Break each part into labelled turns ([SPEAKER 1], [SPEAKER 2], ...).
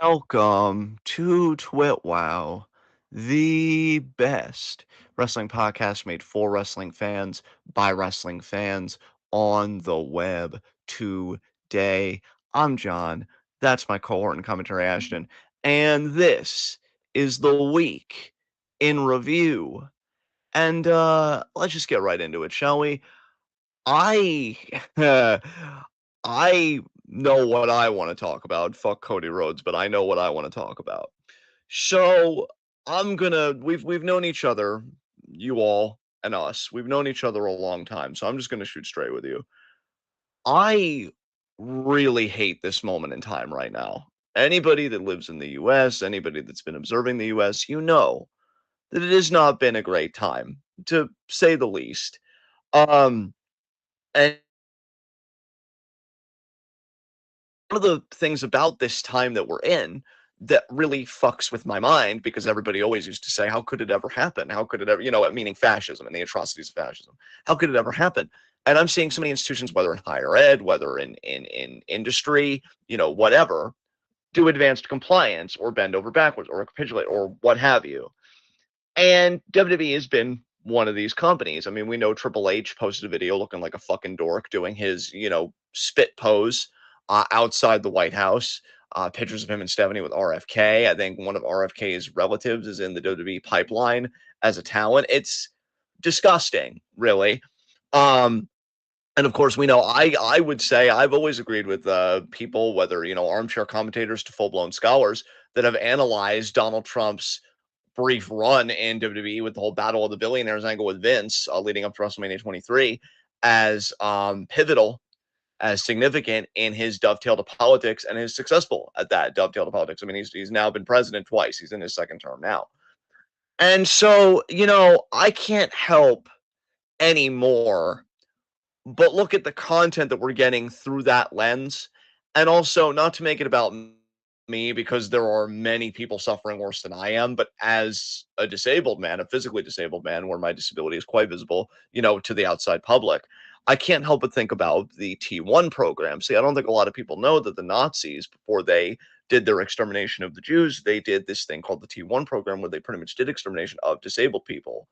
[SPEAKER 1] Welcome to TWitWoW, the best wrestling podcast made for wrestling fans by wrestling fans on the web today. I'm John. That's my cohort and commentary Ashton. And this is the week in review. And let's just get right into it, shall we? I I know what I want to talk about. Fuck Cody Rhodes, but I know what I want to talk about. So we've known each other, you all and us. We've known each other a long time. So I'm just gonna shoot straight with you. I really hate this moment in time right now. Anybody that lives in the US, anybody that's been observing the US, you know that it has not been a great time, to say the least. Um and one of the things about this time that we're in that really fucks with my mind, because everybody always used to say, how could it ever happen? How could it ever, meaning fascism and the atrocities of fascism. How could it ever happen? And I'm seeing so many institutions, whether in higher ed, whether in industry, whatever, do advanced compliance or bend over backwards or capitulate or what have you. And WWE has been one of these companies. I mean, we know Triple H posted a video looking like a fucking dork doing his, spit pose outside the White House. Pictures of him and Stephanie with RFK. I think one of RFK's relatives is in the WWE pipeline as a talent. It's disgusting, really. And of course, we know I would say I've always agreed with people, whether armchair commentators to full blown scholars, that have analyzed Donald Trump's brief run in WWE with the whole Battle of the Billionaires angle with Vince leading up to WrestleMania 23 as pivotal, as significant in his dovetail to politics, and is successful at that dovetail to politics. I mean, he's now been president twice. He's in his second term now. And so, I can't help anymore but look at the content that we're getting through that lens. And also, not to make it about me, because there are many people suffering worse than I am, but as a disabled man, a physically disabled man, where my disability is quite visible, to the outside public, I can't help but think about the T1 program. See, I don't think a lot of people know that the Nazis, before they did their extermination of the Jews, they did this thing called the T1 program, where they pretty much did extermination of disabled people.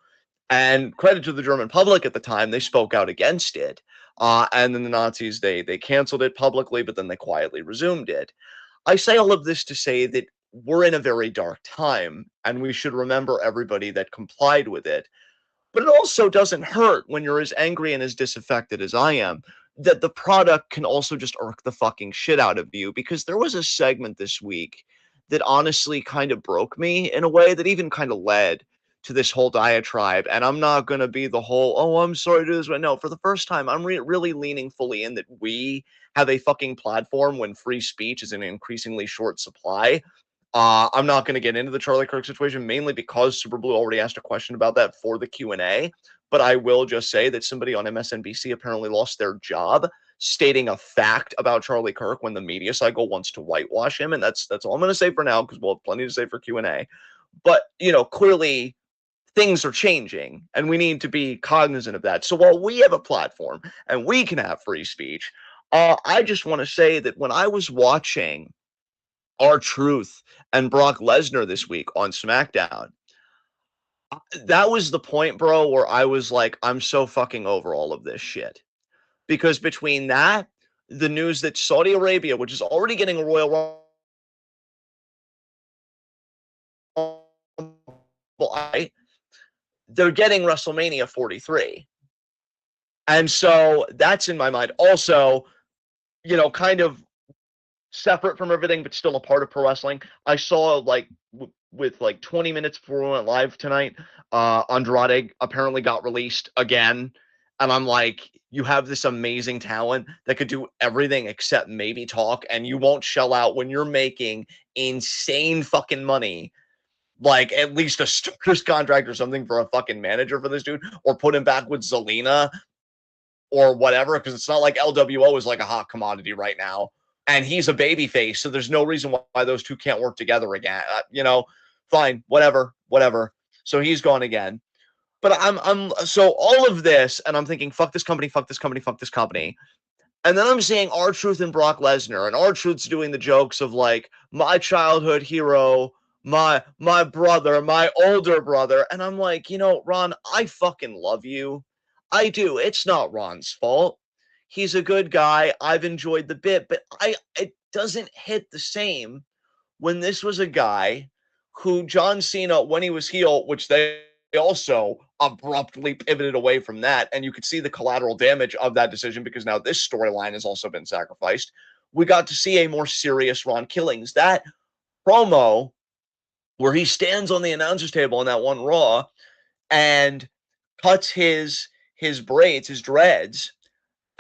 [SPEAKER 1] And credit to the German public at the time, they spoke out against it. And then the Nazis, they canceled it publicly, but then they quietly resumed it. I say all of this to say that we're in a very dark time, and we should remember everybody that complied with it. But it also doesn't hurt, when you're as angry and as disaffected as I am, that the product can also just irk the fucking shit out of you. Because there was a segment this week that honestly kind of broke me in a way that even kind of led to this whole diatribe. And I'm not going to be the whole, oh, I'm sorry to do this. But no, for the first time, I'm really leaning fully in that we have a fucking platform when free speech is in increasingly short supply. I'm not going to get into the Charlie Kirk situation, mainly because Super Blue already asked a question about that for the Q&A. But I will just say that somebody on MSNBC apparently lost their job stating a fact about Charlie Kirk when the media cycle wants to whitewash him. And that's all I'm going to say for now, because we'll have plenty to say for Q&A. But, clearly things are changing, and we need to be cognizant of that. So while we have a platform and we can have free speech, I just want to say that when I was watching R-Truth and Brock Lesnar this week on SmackDown, that was the point, bro, where I was like, I'm so fucking over all of this shit. Because between that, the news that Saudi Arabia, which is already getting a Royal Rumble, they're getting WrestleMania 43. And so that's in my mind. Also, kind of separate from everything, but still a part of pro wrestling. I saw with 20 minutes before we went live tonight, Andrade apparently got released again. And I'm like, you have this amazing talent that could do everything except maybe talk, and you won't shell out when you're making insane fucking money, like at least a starter's contract or something for a fucking manager for this dude, or put him back with Zelina or whatever, because it's not like LWO is like a hot commodity right now, and he's a babyface, so there's no reason why those two can't work together again. Fine, whatever. So he's gone again. But I'm so all of this, and I'm thinking, fuck this company, fuck this company, fuck this company. And then I'm seeing R-Truth and Brock Lesnar, and R-Truth's doing the jokes of like my childhood hero, my brother, my older brother, and I'm like, you know, Ron, I fucking love you. I do. It's not Ron's fault. He's a good guy. I've enjoyed the bit, but it doesn't hit the same when this was a guy who John Cena, when he was heel, which they also abruptly pivoted away from that, and you could see the collateral damage of that decision because now this storyline has also been sacrificed. We got to see a more serious Ron Killings. That promo where he stands on the announcer's table on that one Raw and cuts his braids, his dreads,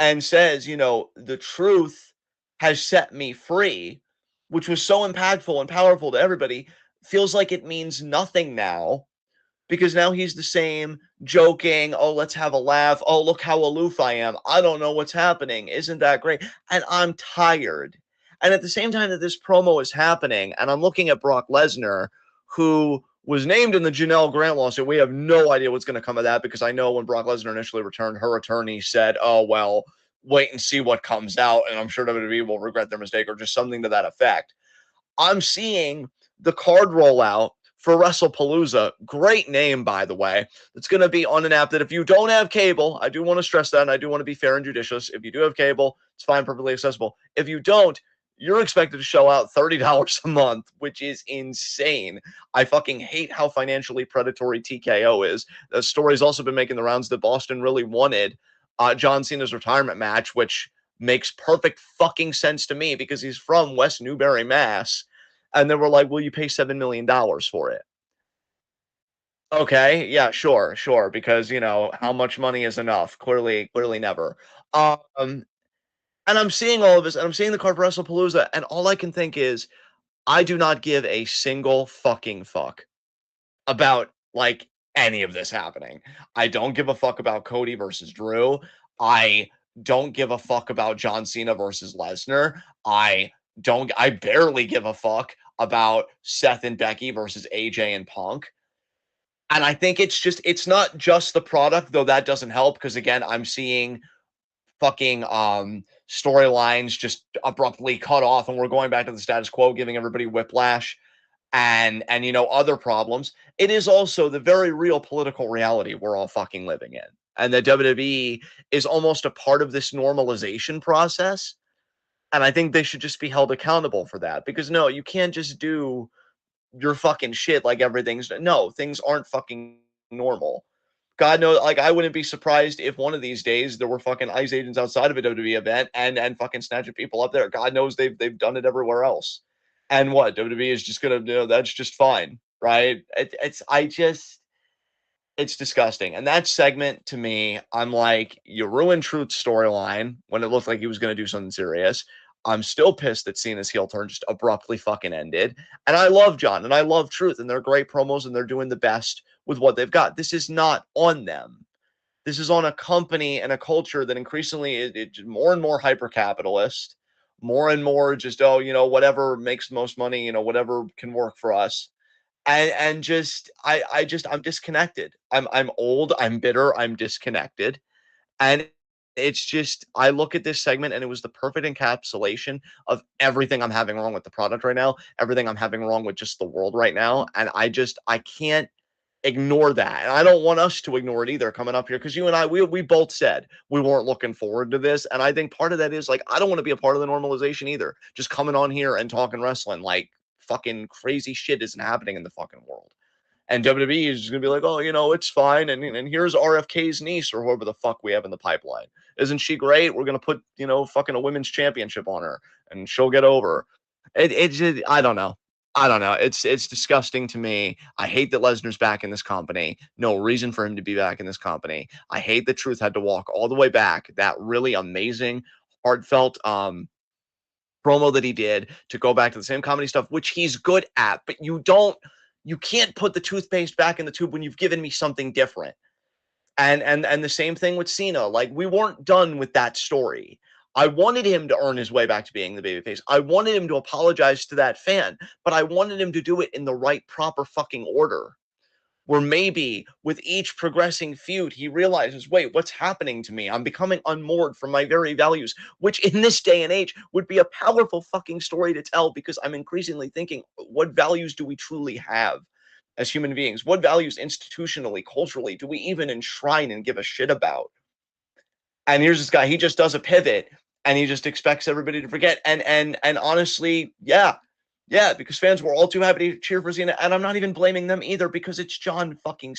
[SPEAKER 1] and says, you know, the truth has set me free, which was so impactful and powerful to everybody, feels like it means nothing now because now he's the same joking, oh, let's have a laugh, oh, look how aloof I am, I don't know what's happening, isn't that great? And I'm tired. And at the same time that this promo is happening, and I'm looking at Brock Lesnar, who was named in the Janelle Grant lawsuit. We have no idea what's going to come of that because I know when Brock Lesnar initially returned, her attorney said, oh, well, wait and see what comes out, and I'm sure WWE will regret their mistake or just something to that effect. I'm seeing the card rollout for WrestlePalooza. Great name, by the way. It's going to be on an app that if you don't have cable, I do want to stress that, and I do want to be fair and judicious. If you do have cable, it's fine, perfectly accessible. If you don't, you're expected to shell out $30 a month, which is insane. I fucking hate how financially predatory TKO is. The story's also been making the rounds that Boston really wanted John Cena's retirement match, which makes perfect fucking sense to me because he's from West Newbury, Mass. And they were like, will you pay $7 million for it? Okay, yeah, sure, because, you know, how much money is enough? Clearly never. And I'm seeing all of this, and I'm seeing the card for WrestlePalooza, and all I can think is, I do not give a single fucking fuck about, like, any of this happening. I don't give a fuck about Cody versus Drew. I don't give a fuck about John Cena versus Lesnar. I barely give a fuck about Seth and Becky versus AJ and Punk. And I think it's not just the product, though that doesn't help because again, I'm seeing fucking storylines just abruptly cut off and we're going back to the status quo, giving everybody whiplash and you know other problems. It is also the very real political reality we're all fucking living in. And the WWE is almost a part of this normalization process. And I think they should just be held accountable for that because no, you can't just do your fucking shit like everything's no, things aren't fucking normal. God knows, like I wouldn't be surprised if one of these days there were fucking ICE agents outside of a WWE event and fucking snatching people up there. God knows they've done it everywhere else. And what WWE is just gonna do? That's just fine, right? It's disgusting. And that segment to me, I'm like, you ruined Truth's storyline when it looked like he was gonna do something serious. I'm still pissed that Cena's heel turn just abruptly fucking ended. And I love John and I love Truth and they're great promos and they're doing the best with what they've got. This is not on them. This is on a company and a culture that increasingly is more and more hyper capitalist, more and more just, oh, you know, whatever makes the most money, you know, whatever can work for us. And just I'm disconnected. I'm old, I'm bitter, I'm disconnected. And it's just I look at this segment and it was the perfect encapsulation of everything I'm having wrong with the product right now, everything I'm having wrong with just the world right now. And I can't ignore that. And I don't want us to ignore it either coming up here because you and I, we both said we weren't looking forward to this. And I think part of that is like, I don't want to be a part of the normalization either. Just coming on here and talking wrestling like fucking crazy shit isn't happening in the fucking world. And WWE is going to be like, oh, you know, it's fine. And here's RFK's niece or whoever the fuck we have in the pipeline. Isn't she great? We're going to put, you know, fucking a women's championship on her and she'll get over. I don't know. I don't know. It's disgusting to me. I hate that Lesnar's back in this company. No reason for him to be back in this company. I hate that Truth had to walk all the way back. That really amazing, heartfelt promo that he did to go back to the same comedy stuff, which he's good at, but you can't put the toothpaste back in the tube when you've given me something different. And the same thing with Cena. Like we weren't done with that story. I wanted him to earn his way back to being the babyface. I wanted him to apologize to that fan, but I wanted him to do it in the right, proper fucking order. where maybe with each progressing feud, he realizes, wait, what's happening to me? I'm becoming unmoored from my very values, which in this day and age would be a powerful fucking story to tell, because I'm increasingly thinking, what values do we truly have as human beings? What values institutionally, culturally, do we even enshrine and give a shit about? And here's this guy, he just does a pivot and he just expects everybody to forget. And honestly, yeah, because fans were all too happy to cheer for Cena, and I'm not even blaming them either, because it's John fucking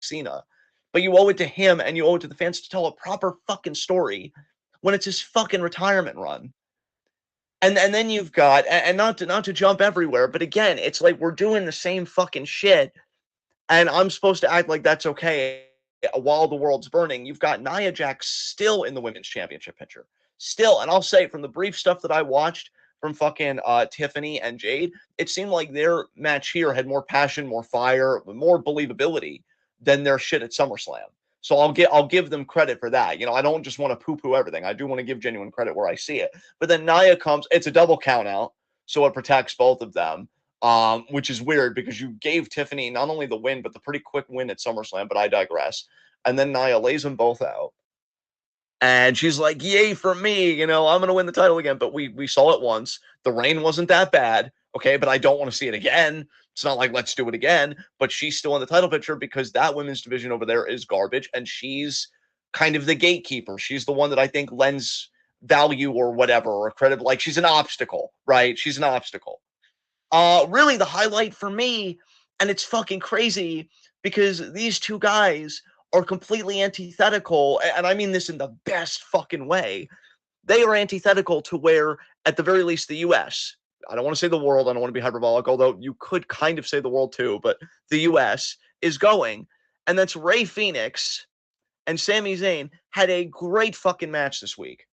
[SPEAKER 1] Cena. But you owe it to him and you owe it to the fans to tell a proper fucking story when it's his fucking retirement run. And then you've got, and not to jump everywhere, but again, it's like we're doing the same fucking shit, and I'm supposed to act like that's okay while the world's burning. You've got Nia Jax still in the women's championship picture. Still, and I'll say, from the brief stuff that I watched from fucking Tiffany and Jade, it seemed like their match here had more passion, more fire, more believability than their shit at SummerSlam. So I'll give them credit for that. I don't just want to poo-poo everything. I do want to give genuine credit where I see it. But then Nia comes, it's a double count out, so it protects both of them. Which is weird because you gave Tiffany not only the win, but the pretty quick win at SummerSlam, but I digress. And then Nia lays them both out. And she's like, yay for me, I'm going to win the title again. But we saw it once. The reign wasn't that bad, okay? But I don't want to see it again. It's not like, let's do it again. But she's still in the title picture because that women's division over there is garbage. And she's kind of the gatekeeper. She's the one that I think lends value or whatever, or credit. Like, she's an obstacle, right? She's an obstacle. Really the highlight for me, and it's fucking crazy because these two guys are completely antithetical, and I mean this in the best fucking way. They are antithetical to where, at the very least, the US, I don't want to say the world, I don't want to be hyperbolic, although you could kind of say the world too, but the US is going, and that's Rey Fenix and Sami Zayn had a great fucking match this week.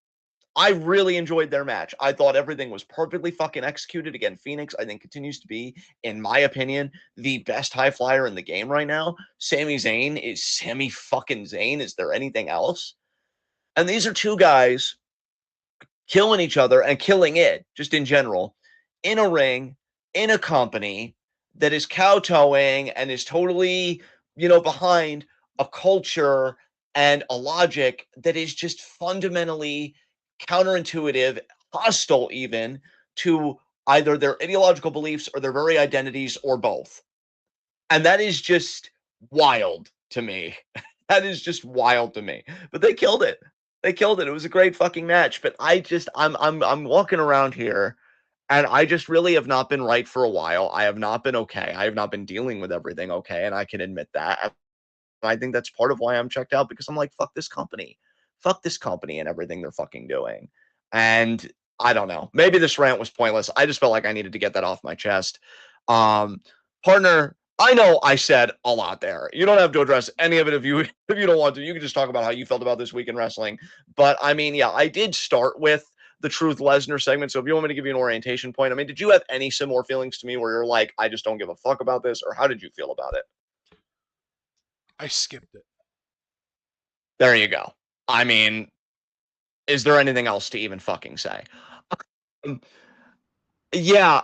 [SPEAKER 1] I really enjoyed their match. I thought everything was perfectly fucking executed. Again, Phoenix, I think, continues to be, in my opinion, the best high flyer in the game right now. Sami Zayn is Sami fucking Zayn. Is there anything else? And these are two guys killing each other and killing it, just in general, in a ring, in a company that is kowtowing and is totally, behind a culture and a logic that is just fundamentally counterintuitive, hostile even to either their ideological beliefs or their very identities or both. And that is just wild to me. That is just wild to me. But they killed it. They killed it. It was a great fucking match. But I'm walking around here and I just really have not been right for a while. I have not been okay. I have not been dealing with everything okay. And I can admit that. And I think that's part of why I'm checked out, because I'm like, fuck this company. Fuck this company and everything they're fucking doing. And I don't know. Maybe this rant was pointless. I just felt like I needed to get that off my chest. Partner, I know I said a lot there. You don't have to address any of it if you don't want to. You can just talk about how you felt about this week in wrestling. But I mean, yeah, I did start with the Truth Lesnar segment. So if you want me to give you an orientation point, I mean, did you have any similar feelings to me where you're like, I just don't give a fuck about this, or how did you feel about it?
[SPEAKER 2] I skipped it.
[SPEAKER 1] There you go. I mean, is there anything else to even fucking say? Um, yeah,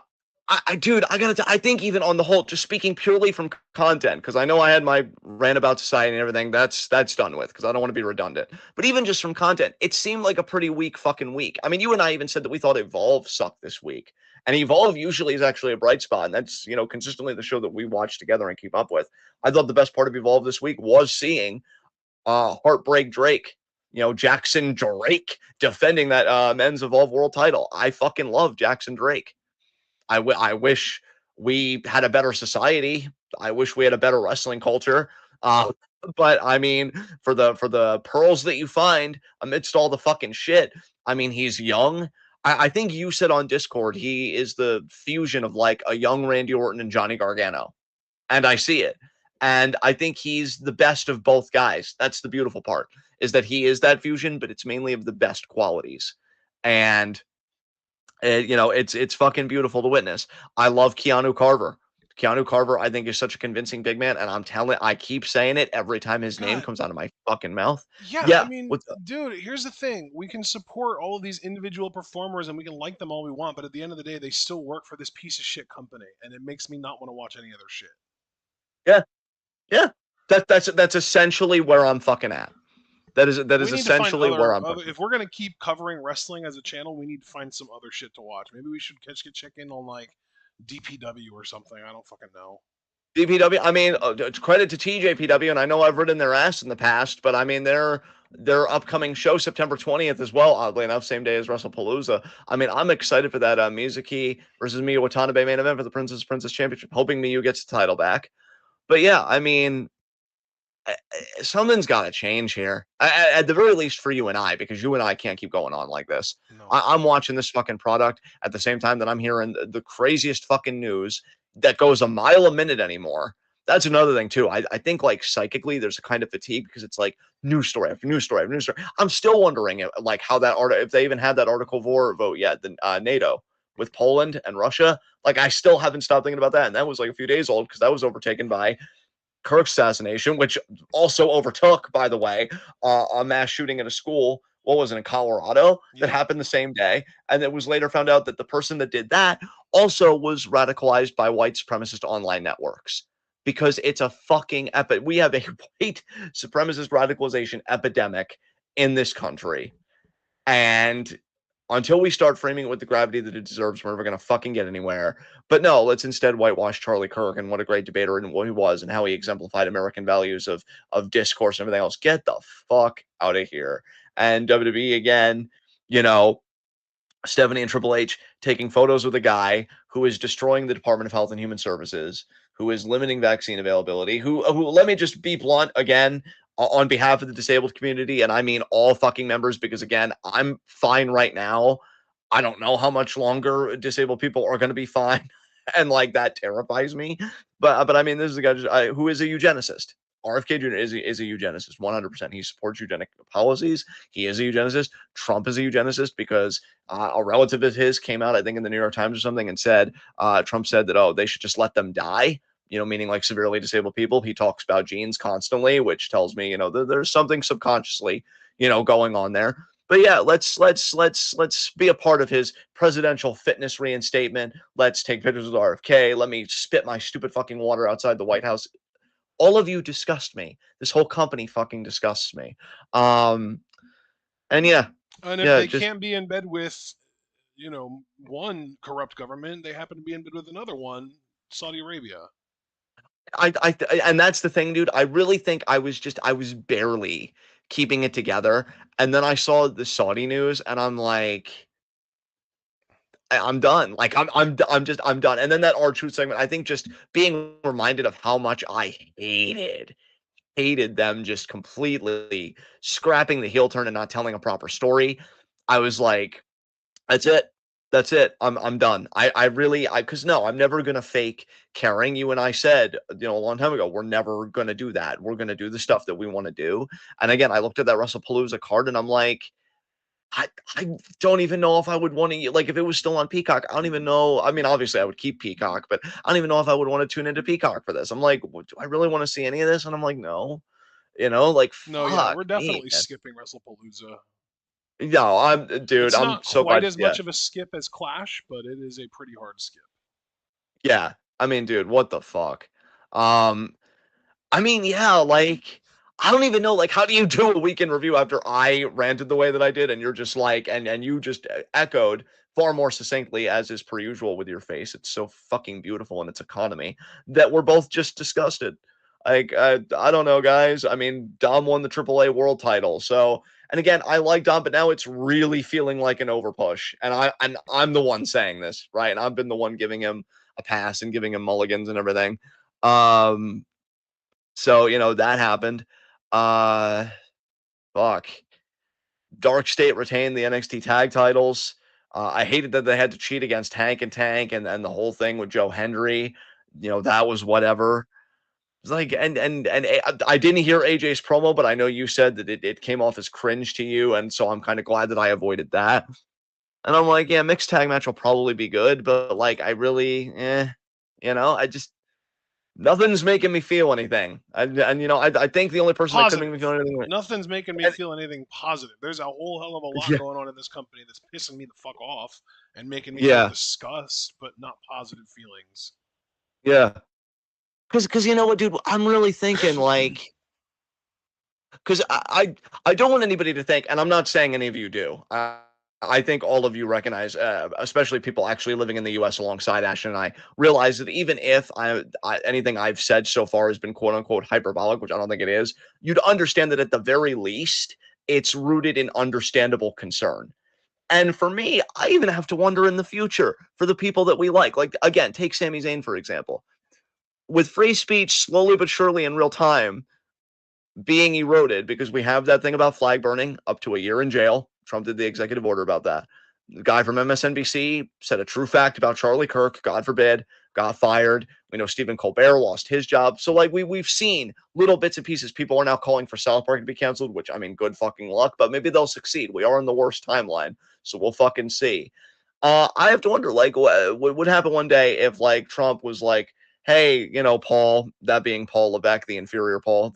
[SPEAKER 1] dude, I think even on the whole, just speaking purely from content, because I know I had my rant about society and everything, that's done with, because I don't want to be redundant. But even just from content, it seemed like a pretty weak fucking week. I mean, you and I even said that we thought Evolve sucked this week. And Evolve usually is actually a bright spot, and that's, consistently the show that we watch together and keep up with. I thought the best part of Evolve this week was seeing Heartbreak Drake, Jackson Drake defending that men's Evolve World title. I fucking love Jackson Drake. I wish we had a better society. I wish we had a better wrestling culture. But I mean, for the pearls that you find amidst all the fucking shit, I mean, he's young. I think you said on Discord he is the fusion of like a young Randy Orton and Johnny Gargano, and I see it. And I think he's the best of both guys. That's the beautiful part, is that he is that fusion, but it's mainly of the best qualities. And it's fucking beautiful to witness. I love Keanu Carver. Keanu Carver, I think, is such a convincing big man, and I keep saying it every time his name
[SPEAKER 2] God,
[SPEAKER 1] comes out of my fucking mouth.
[SPEAKER 2] yeah, I
[SPEAKER 1] Yeah,
[SPEAKER 2] mean,
[SPEAKER 1] what's
[SPEAKER 2] dude, here's the thing. We can support all of these individual performers and we can like them all we want, but at the end of the day, they still work for this piece of shit company, and it makes me not want to watch any other shit.
[SPEAKER 1] yeah, Yeah, that's essentially where I'm fucking at. That is
[SPEAKER 2] We need to find
[SPEAKER 1] essentially where I'm
[SPEAKER 2] other.
[SPEAKER 1] fucking.
[SPEAKER 2] If we're gonna keep covering wrestling as a channel, we need to find some other shit to watch. Maybe we should check in on like DPW or something. I don't fucking know.
[SPEAKER 1] DPW. I mean, credit to TJPW, and I know I've ridden their ass in the past, but I mean their upcoming show September 20th as well. Oddly enough, same day as WrestlePalooza. I mean, I'm excited for that Mizuki versus Miyu Watanabe main event for the Princess Championship. Hoping Miyu gets the title back. But yeah, I mean, something's got to change here. At the very least for you and I, because you and I can't keep going on like this.
[SPEAKER 2] No.
[SPEAKER 1] I'm watching this fucking product at the same time that I'm hearing the craziest fucking news that goes a mile a minute anymore. That's another thing too. I think like psychically there's a kind of fatigue because it's like news story after news story after news story. I'm still wondering like how that article, if they even had that article for vote yet, the NATO with Poland and Russia. Like I still haven't stopped thinking about that, and that was like a few days old because that was overtaken by Kirk's assassination, which also overtook, by the way, a mass shooting at a school. What was it, in Colorado, that
[SPEAKER 2] Yep.
[SPEAKER 1] happened the same day? And it was later found out that the person that did that also was radicalized by white supremacist online networks because it's a fucking epic. We have a white supremacist radicalization epidemic in this country. And until we start framing it with the gravity that it deserves, we're never going to fucking get anywhere. But no, let's instead whitewash Charlie Kirk and what a great debater and what he was and how he exemplified American values of discourse and everything else. Get the fuck out of here. And WWE again, you know, Stephanie and Triple H taking photos with a guy who is destroying the Department of Health and Human Services, who is limiting vaccine availability, who let me just be blunt again, on behalf of the disabled community, and I mean all fucking members, because again, I'm fine right now. I don't know how much longer disabled people are going to be fine, and like that terrifies me. But I mean, this is a guy who is a eugenicist. RFK Jr. is a eugenicist, 100%. He supports eugenic policies. He is a eugenicist. Trump is a eugenicist because a relative of his came out, I think, in the New York Times or something, and said, Trump said that, oh, they should just let them die, meaning like severely disabled people. He talks about genes constantly, which tells me, there's something subconsciously, going on there. But yeah, let's be a part of his presidential fitness reinstatement. Let's take pictures with RFK. Let me spit my stupid fucking water outside the White House. All of you disgust me. This whole company fucking disgusts me. And yeah,
[SPEAKER 2] And if
[SPEAKER 1] yeah,
[SPEAKER 2] they
[SPEAKER 1] just
[SPEAKER 2] can't be in bed with, one corrupt government, they happen to be in bed with another one, Saudi Arabia.
[SPEAKER 1] and that's the thing, dude. I really think I was barely keeping it together, and then I saw the Saudi news, and I'm like, I'm done. Like I'm done. And then that R-Truth segment, I think just being reminded of how much I hated them just completely scrapping the heel turn and not telling a proper story. I was like, that's it. That's it. I'm done. I really because no, I'm never gonna fake caring. You and I said, a long time ago, we're never gonna do that. We're gonna do the stuff that we want to do. And again, I looked at that WrestlePalooza card and I'm like, I don't even know if I would want to, like, if it was still on Peacock. I don't even know. I mean, obviously I would keep Peacock, but I don't even know if I would want to tune into Peacock for this. I'm like, do I really want to see any of this? And I'm like, no. Like,
[SPEAKER 2] No, yeah,
[SPEAKER 1] fuck
[SPEAKER 2] we're
[SPEAKER 1] me,
[SPEAKER 2] definitely
[SPEAKER 1] man.
[SPEAKER 2] skipping WrestlePalooza.
[SPEAKER 1] No, dude,
[SPEAKER 2] It's
[SPEAKER 1] I'm
[SPEAKER 2] not
[SPEAKER 1] so
[SPEAKER 2] quite
[SPEAKER 1] glad.
[SPEAKER 2] as
[SPEAKER 1] Yeah.
[SPEAKER 2] much of a skip as Clash, but it is a pretty hard skip.
[SPEAKER 1] Yeah. I mean, dude, what the fuck? Um, I mean, yeah, like, I don't even know, like, how do you do a weekend review after I ranted the way that I did, and you're just like, and you just echoed far more succinctly, as is per usual with your face. It's so fucking beautiful in its economy that we're both just disgusted. Like, I don't know, guys. I mean, Dom won the AAA world title, so. And again, I like Dom, but now it's really feeling like an overpush, and I'm the one saying this, right? And I've been the one giving him a pass and giving him mulligans and everything. Um, so, that happened. Uh Fuck. Dark State retained the NXT tag titles. I hated that they had to cheat against Hank and Tank and the whole thing with Joe Hendry. That was whatever. It's like I didn't hear AJ's promo, but I know you said that it came off as cringe to you, and so I'm kind of glad that I avoided that. And I'm like, yeah, mixed tag match will probably be good, but like I really I just nothing's making me feel anything. I think the only person that could make me
[SPEAKER 2] Positive.
[SPEAKER 1] feel anything.
[SPEAKER 2] Nothing's making me
[SPEAKER 1] And,
[SPEAKER 2] feel anything positive. There's a whole hell of a lot
[SPEAKER 1] yeah,
[SPEAKER 2] going on in this company that's pissing me the fuck off and making me feel
[SPEAKER 1] yeah,
[SPEAKER 2] disgust, but not positive feelings.
[SPEAKER 1] yeah. Because you know what, dude, I'm really thinking like, because I don't want anybody to think, and I'm not saying any of you do. I think all of you recognize, especially people actually living in the U.S. alongside Ashton and I, realize that even if anything I've said so far has been quote unquote hyperbolic, which I don't think it is, you'd understand that at the very least, it's rooted in understandable concern. And for me, I even have to wonder in the future for the people that we like. Like, again, take Sami Zayn, for example. With free speech slowly but surely in real time being eroded because we have that thing about flag burning up to a year in jail. Trump did the executive order about that. The guy from MSNBC said a true fact about Charlie Kirk, God forbid, got fired. We know Stephen Colbert lost his job. So like we've seen little bits and pieces. People are now calling for South Park to be canceled, which I mean, good fucking luck, but maybe they'll succeed. We are in the worst timeline, so we'll fucking see. I have to wonder, like, what would happen one day if like Trump was like, hey, Paul, that being Paul Levesque, the inferior Paul,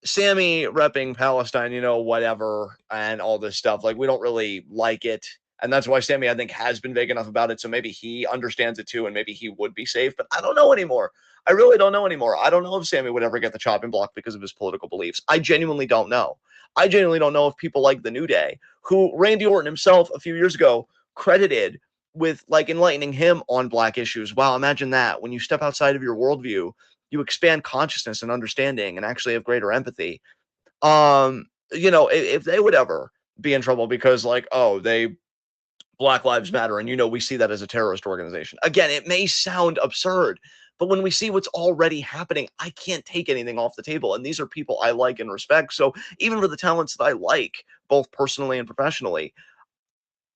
[SPEAKER 1] Sammy repping Palestine, whatever, and all this stuff. Like, we don't really like it. And that's why Sammy, I think, has been vague enough about it. So maybe he understands it too, and maybe he would be safe. But I don't know anymore. I really don't know anymore. I don't know if Sammy would ever get the chopping block because of his political beliefs. I genuinely don't know. I genuinely don't know if people like the New Day, who Randy Orton himself a few years ago credited with like enlightening him on black issues. Wow, imagine that. When you step outside of your worldview, you expand consciousness and understanding and actually have greater empathy. If they would ever be in trouble because like, oh, they Black Lives Matter, and we see that as a terrorist organization. Again, it may sound absurd, but when we see what's already happening, I can't take anything off the table. And these are people I like and respect. So even for the talents that I like, both personally and professionally,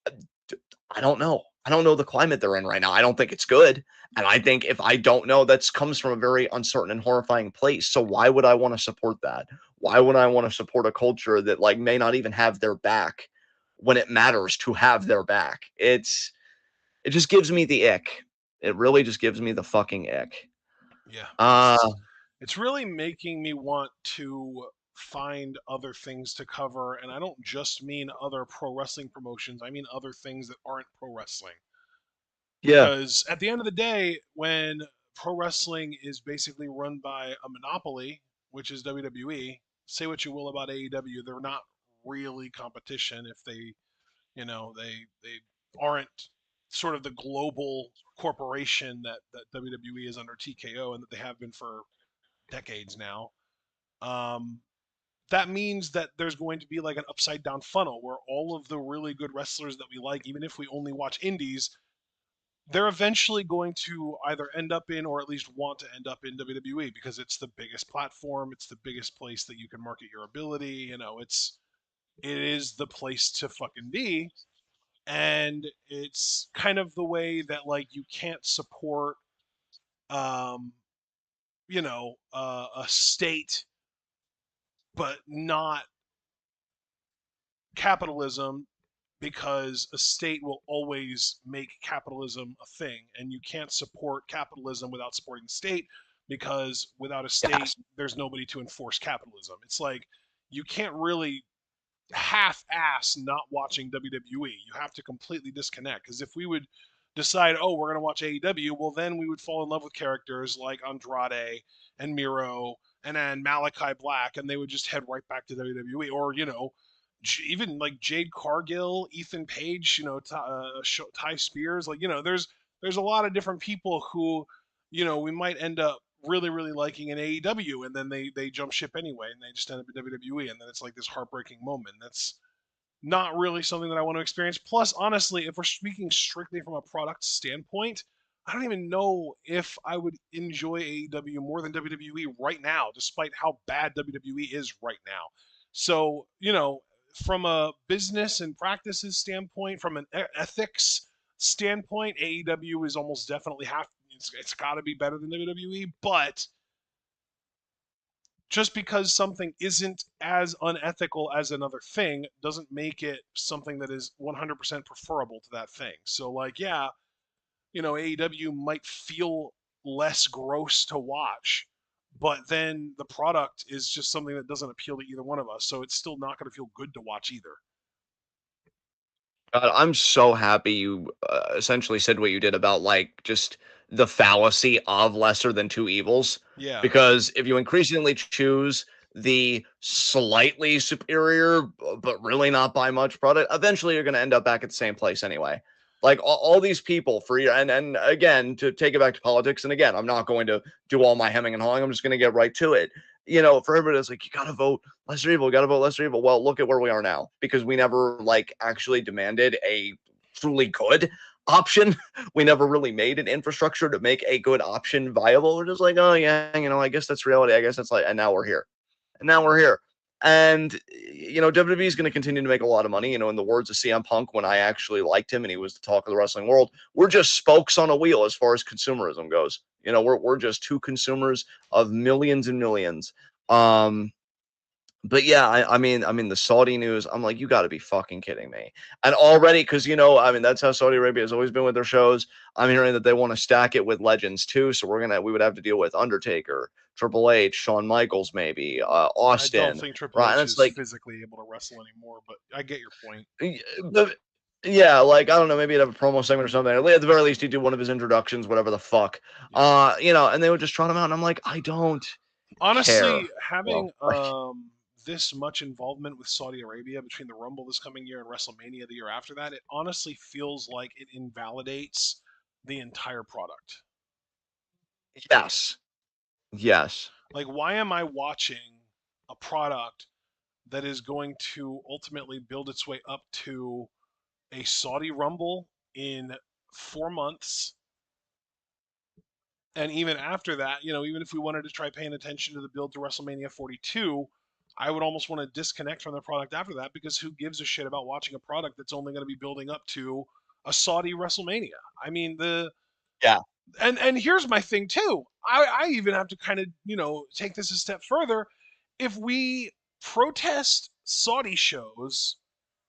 [SPEAKER 1] I don't know. I don't know the climate they're in right now. I don't think it's good. And I think if I don't know, that comes from a very uncertain and horrifying place. So why would I want to support that? Why would I want to support a culture that like may not even have their back when it matters to have their back? It just gives me the ick. It really just gives me the fucking ick.
[SPEAKER 2] Yeah,
[SPEAKER 1] Uh
[SPEAKER 2] it's really making me want to find other things to cover, and I don't just mean other pro wrestling promotions. I mean other things that aren't pro wrestling.
[SPEAKER 1] yeah.
[SPEAKER 2] Because at the end of the day, when pro wrestling is basically run by a monopoly, which is WWE, say what you will about AEW, they're not really competition if they aren't sort of the global corporation that WWE is under TKO and that they have been for decades now. Um, that means that there's going to be like an upside down funnel where all of the really good wrestlers that we like, even if we only watch indies, they're eventually going to either end up in or at least want to end up in WWE because it's the biggest platform, it's the biggest place that you can market your ability, it is the place to fucking be. And it's kind of the way that like you can't support um a state but not capitalism, because a state will always make capitalism a thing, and you can't support capitalism without supporting the state, because without a state
[SPEAKER 1] Yes.
[SPEAKER 2] there's nobody to enforce capitalism. It's like you can't really half-ass not watching WWE. You have to completely disconnect, because if we would decide, oh, we're going to watch AEW, well, then we would fall in love with characters like Andrade and Miro and then Malachi Black, and they would just head right back to WWE. Or, even like Jade Cargill, Ethan Page, Ty Spears. Like, there's a lot of different people who, we might end up really really liking in AEW, and then they jump ship anyway and they just end up in WWE, and then it's like this heartbreaking moment. That's not really something that I want to experience. Plus, honestly, if we're speaking strictly from a product standpoint, I don't even know if I would enjoy AEW more than WWE right now, despite how bad WWE is right now. So, from a business and practices standpoint, from an ethics standpoint, AEW is almost definitely it's got to be better than WWE, but just because something isn't as unethical as another thing doesn't make it something that is 100% preferable to that thing. So, like, yeah, AEW might feel less gross to watch, but then the product is just something that doesn't appeal to either one of us. So it's still not going to feel good to watch either.
[SPEAKER 1] God, I'm so happy you essentially said what you did about like just the fallacy of lesser than two evils.
[SPEAKER 2] Yeah.
[SPEAKER 1] Because if you increasingly choose the slightly superior, but really not by much product, eventually you're going to end up back at the same place anyway. Like all these people for your, and again, to take it back to politics, and again, I'm not going to do all my hemming and hawing. I'm just going to get right to it. For everybody that's like, you got to vote lesser evil, you got to vote lesser evil. Well, look at where we are now, because we never like actually demanded a truly good option. We never really made an infrastructure to make a good option viable. We're just like, oh yeah, I guess that's reality. I guess that's like, and now we're here. And now we're here. And WWE is going to continue to make a lot of money. In the words of CM Punk, when I actually liked him and he was the talk of the wrestling world, we're just spokes on a wheel as far as consumerism goes. We're just two consumers of millions and millions. But yeah, I mean, the Saudi news. I'm like, you got to be fucking kidding me. And already, because that's how Saudi Arabia has always been with their shows. I'm hearing that they want to stack it with legends too. So we would have to deal with Undertaker, Triple H, Shawn Michaels, maybe Austin.
[SPEAKER 2] I don't think Triple
[SPEAKER 1] right?
[SPEAKER 2] H
[SPEAKER 1] And it's
[SPEAKER 2] is
[SPEAKER 1] like
[SPEAKER 2] physically able to wrestle anymore, but I get your point.
[SPEAKER 1] Yeah, like I don't know, maybe he'd have a promo segment or something. At the very least, he'd do one of his introductions, whatever the fuck. And they would just trot him out, and I'm like, I don't
[SPEAKER 2] honestly
[SPEAKER 1] care.
[SPEAKER 2] having
[SPEAKER 1] Well,
[SPEAKER 2] this much involvement with Saudi Arabia between the Rumble this coming year and WrestleMania the year after that, it honestly feels like it invalidates the entire product.
[SPEAKER 1] yes.
[SPEAKER 2] Like, why am I watching a product that is going to ultimately build its way up to a Saudi Rumble in 4 months? And even after that, even if we wanted to try paying attention to the build to WrestleMania 42, I would almost want to disconnect from the product after that, because who gives a shit about watching a product that's only going to be building up to a Saudi WrestleMania? I mean,
[SPEAKER 1] Yeah.
[SPEAKER 2] and here's my thing too. I even have to kind of, take this a step further. If we protest Saudi shows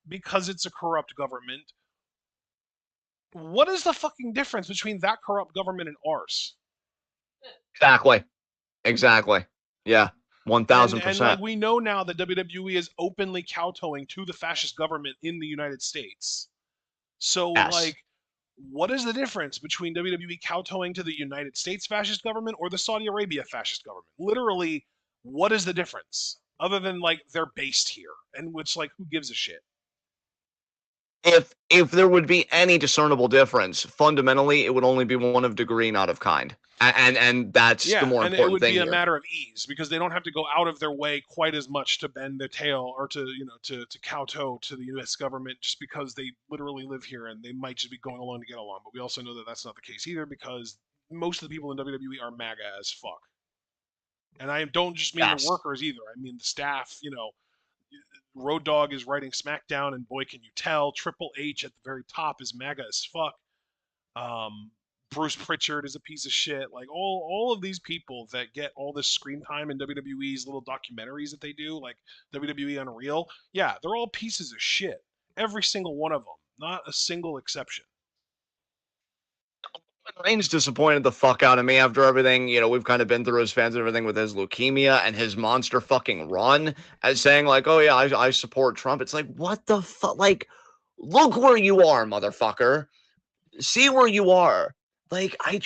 [SPEAKER 2] because it's a corrupt government, what is the fucking difference between that corrupt government and ours?
[SPEAKER 1] Exactly. Yeah.
[SPEAKER 2] And like
[SPEAKER 1] 1000%.
[SPEAKER 2] we know now that WWE is openly kowtowing to the fascist government in the United States. So
[SPEAKER 1] Yes.
[SPEAKER 2] like, what is the difference between WWE kowtowing to the United States fascist government or the Saudi Arabia fascist government? Literally, what is the difference? Other than like they're based here, and which like who gives a shit?
[SPEAKER 1] If there would be any discernible difference, fundamentally, it would only be one of degree, not of kind. And that's the
[SPEAKER 2] Yeah,
[SPEAKER 1] more
[SPEAKER 2] and it
[SPEAKER 1] important
[SPEAKER 2] would
[SPEAKER 1] thing
[SPEAKER 2] be a
[SPEAKER 1] here.
[SPEAKER 2] matter of ease because they don't have to go out of their way quite as much to bend their tail or to to kowtow to the U.S. government just because they literally live here and they might just be going along to get along. But we also know that that's not the case either because most of the people in WWE are MAGA as fuck. And I don't just mean the
[SPEAKER 1] Yes.
[SPEAKER 2] workers either. I mean the staff. Road Dogg is writing SmackDown, and boy, can you tell. Triple H at the very top is MAGA as fuck. Um, Bruce Pritchard is a piece of shit. Like all of these people that get all this screen time in WWE's little documentaries that they do, like WWE Unreal, yeah, they're all pieces of shit. Every single one of them, not a single exception.
[SPEAKER 1] Reigns disappointed the fuck out of me after everything, we've kind of been through as fans and everything with his leukemia and his monster fucking run as saying like, oh yeah, I support Trump. It's like, what the fuck? Like, look where you are, motherfucker. See where you are. Like,
[SPEAKER 2] He
[SPEAKER 1] I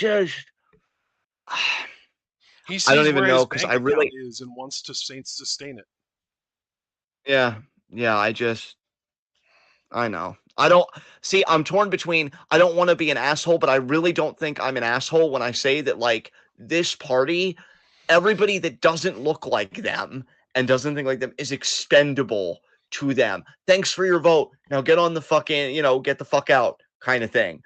[SPEAKER 1] don't
[SPEAKER 2] sees
[SPEAKER 1] even
[SPEAKER 2] where his
[SPEAKER 1] know because I
[SPEAKER 2] bank account
[SPEAKER 1] really,
[SPEAKER 2] is and wants to sustain it.
[SPEAKER 1] yeah, yeah, I know. I don't see. I'm torn between. I don't want to be an asshole, but I really don't think I'm an asshole when I say that, like, this party, everybody that doesn't look like them and doesn't think like them is expendable to them. Thanks for your vote. Now get on the fucking, get the fuck out kind of thing.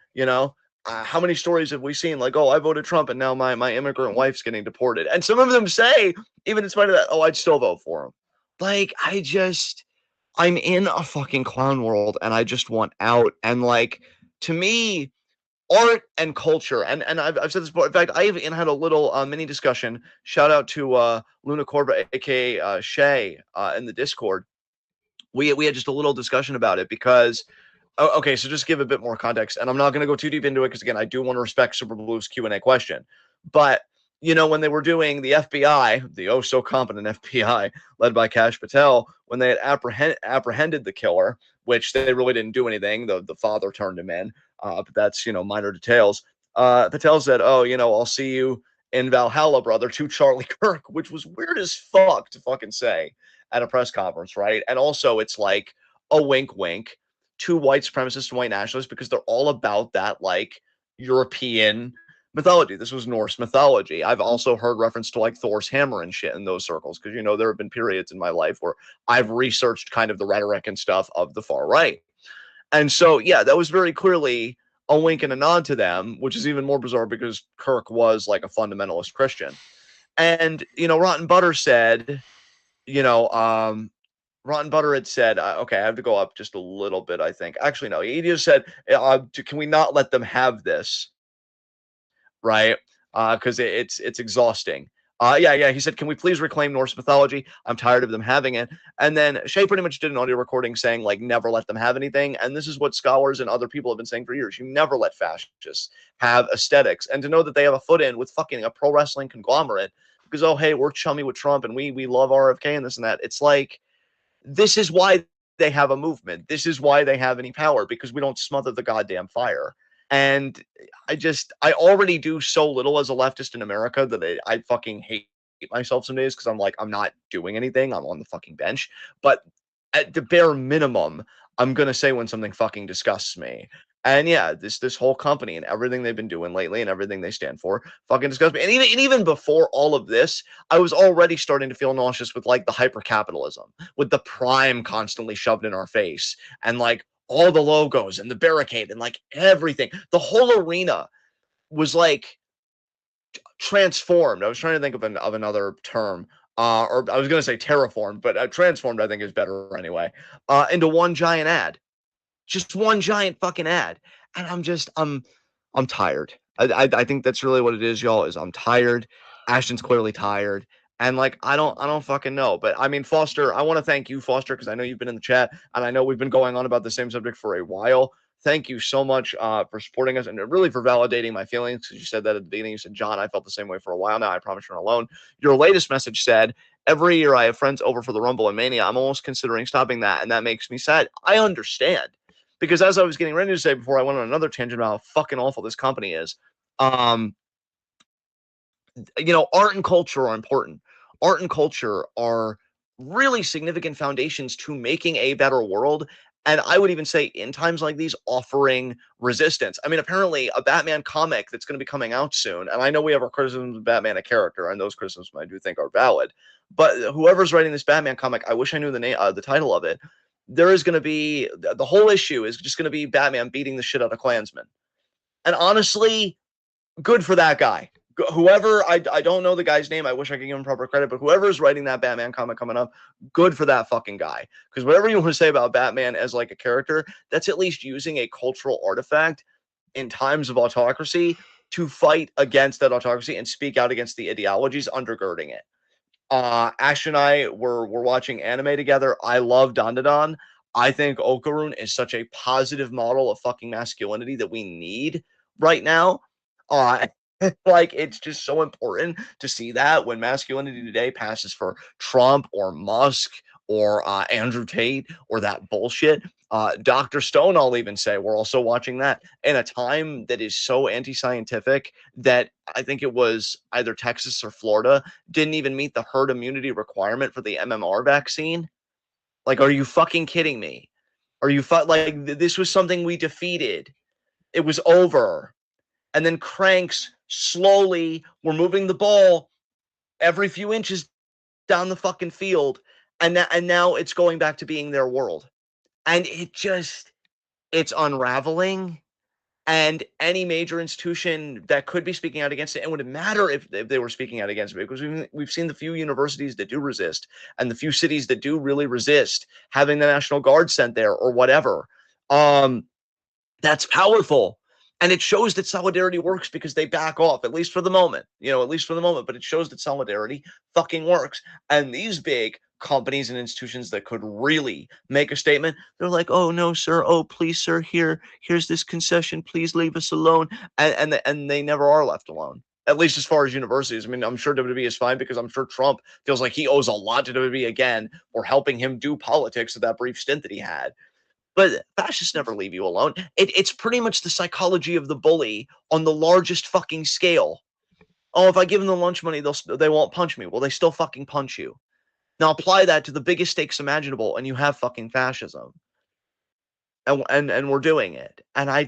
[SPEAKER 1] How many stories have we seen? Like, oh, I voted Trump and now my immigrant wife's getting deported. And some of them say, even in spite of that, oh, I'd still vote for him. Like, I'm in a fucking clown world and I just want out. And like, to me, art and culture, and I've said this before. In fact, I even had a little mini discussion. Shout out to Luna Corba, aka Shay, in the Discord. We had just a little discussion about it because okay, so just give a bit more context, and I'm not going to go too deep into it because again, I do want to respect Super Blue's Q&A question. But when they were doing the FBI, the oh so competent FBI led by Kash Patel, when they had apprehended the killer, which they really didn't do anything. The father turned him in, but that's minor details. Patel said, "Oh, I'll see you in Valhalla, brother," to Charlie Kirk, which was weird as fuck to fucking say at a press conference, right? And also, it's like a wink, wink to white supremacists and white nationalists because they're all about that like European mythology. This was Norse mythology. I've also heard reference to like Thor's hammer and shit in those circles because there have been periods in my life where I've researched kind of the rhetoric and stuff of the far right. And so, yeah, that was very clearly a wink and a nod to them, which is even more bizarre because Kirk was like a fundamentalist Christian. And, Rotten Butter said, you know, Rotten Butter had said, okay, I have to go up just a little bit, I think. Actually, no, he just said, can we not let them have this? Right? Because it's exhausting. Yeah. He said, "Can we please reclaim Norse mythology? I'm tired of them having it." And then Shay pretty much did an audio recording saying, like, never let them have anything. And this is what scholars and other people have been saying for years: you never let fascists have aesthetics. And to know that they have a foot in with fucking a pro wrestling conglomerate because, oh hey, we're chummy with Trump and we love RFK and this and that. It's like this is why they have a movement. This is why they have any power because we don't smother the goddamn fire. And I already do so little as a leftist in America that I fucking hate myself some days because I'm like, I'm not doing anything. I'm on the fucking bench. But at the bare minimum, I'm going to say when something fucking disgusts me. And yeah, this whole company and everything they've been doing lately and everything they stand for fucking disgusts me. And even before all of this, I was already starting to feel nauseous with like the hyper capitalism, with the prime constantly shoved in our face, and like all the logos and the barricade and like everything. The whole arena was like transformed. I was trying to think of another term. Or I was going to say terraformed, but transformed I think is better anyway. Into one giant ad, just one giant fucking ad, and I'm tired. I think that's really what it is, y'all. Is I'm tired. Ashton's clearly tired, and like I don't fucking know. But I mean, Foster, I want to thank you, Foster, because I know you've been in the chat, and I know we've been going on about the same subject for a while. Thank you so much for supporting us and really for validating my feelings. Because you said that at the beginning. You said, John, I felt the same way for a while now. I promise you're not alone. Your latest message said, every year I have friends over for the Rumble and Mania. I'm almost considering stopping that, and that makes me sad. I understand. Because as I was getting ready to say before I went on another tangent about how fucking awful this company is, um, art and culture are important. Art and culture are really significant foundations to making a better world. And I would even say in times like these, offering resistance. I mean, apparently a Batman comic that's going to be coming out soon, and I know we have our criticisms of Batman a character, and those criticisms I do think are valid. But whoever's writing this Batman comic, I wish I knew the title of it. There is going to be the whole issue is just going to be Batman beating the shit out of Klansmen. And honestly, good for that guy. Whoever, I don't know the guy's name. I wish I could give him proper credit, but whoever is writing that Batman comic coming up, good for that fucking guy. Because whatever you want to say about Batman as like a character, that's at least using a cultural artifact in times of autocracy to fight against that autocracy and speak out against the ideologies undergirding it. Ash and I were watching anime together. I love Dandadan. I think Okarun is such a positive model of fucking masculinity that we need right now. Uh, like it's just so important to see that when masculinity today passes for Trump or Musk or Andrew Tate or that bullshit. Dr. Stone, I'll even say, we're also watching that in a time that is so anti-scientific that I think it was either Texas or Florida didn't even meet the herd immunity requirement for the MMR vaccine. Like, are you fucking kidding me? Are you this was something we defeated. It was over. And then cranks slowly were moving the ball every few inches down the fucking field. And now it's going back to being their world. And it's unraveling. And any major institution that could be speaking out against it, and would it matter if they were speaking out against it? Because we've seen the few universities that do resist and the few cities that do really resist having the National Guard sent there or whatever. That's powerful. And it shows that solidarity works because they back off, at least for the moment, but it shows that solidarity fucking works. And these big companies and institutions that could really make a statement, they're like, oh, no, sir. Oh, please, sir. Here's this concession. Please leave us alone. And they never are left alone. At least as far as universities. I mean, I'm sure WWE is fine because I'm sure Trump feels like he owes a lot to WWE again for helping him do politics at that brief stint that he had. But fascists never leave you alone. It's pretty much the psychology of the bully on the largest fucking scale. Oh, if I give them the lunch money, they won't punch me. Well, they still fucking punch you. Now apply that to the biggest stakes imaginable, and you have fucking fascism. And we're doing it. And it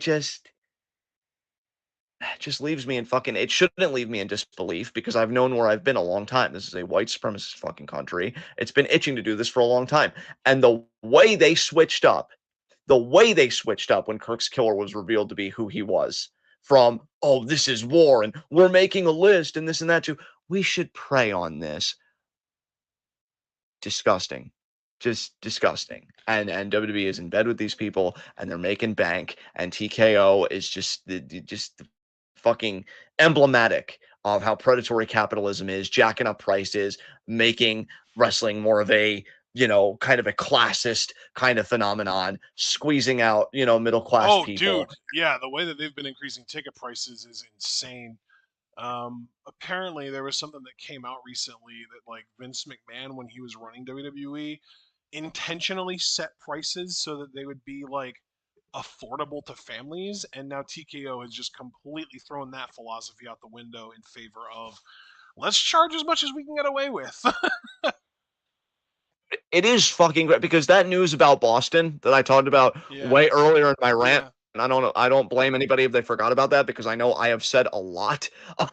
[SPEAKER 1] just leaves me in fucking, it shouldn't leave me in disbelief because I've known where I've been a long time. This is a white supremacist fucking country. It's been itching to do this for a long time. And the way they switched up when Kirk's killer was revealed to be who he was, from, oh, this is war and we're making a list and this and that, to, we should prey on this. Disgusting. Just disgusting. And WWE is in bed with these people and they're making bank, and TKO is just just fucking emblematic of how predatory capitalism is, jacking up prices, making wrestling more of a, kind of a classist kind of phenomenon, squeezing out, middle class
[SPEAKER 2] Oh,
[SPEAKER 1] people.
[SPEAKER 2] dude, yeah, the way that they've been increasing ticket prices is insane. Apparently there was something that came out recently that like Vince McMahon, when he was running WWE, intentionally set prices so that they would be like affordable to families, and now TKO has just completely thrown that philosophy out the window in favor of let's charge as much as we can get away with.
[SPEAKER 1] It is fucking great because that news about Boston that I talked about
[SPEAKER 2] Yeah,
[SPEAKER 1] way earlier in my rant,
[SPEAKER 2] yeah.
[SPEAKER 1] and I don't know, I don't blame anybody if they forgot about that because I know I have said a lot,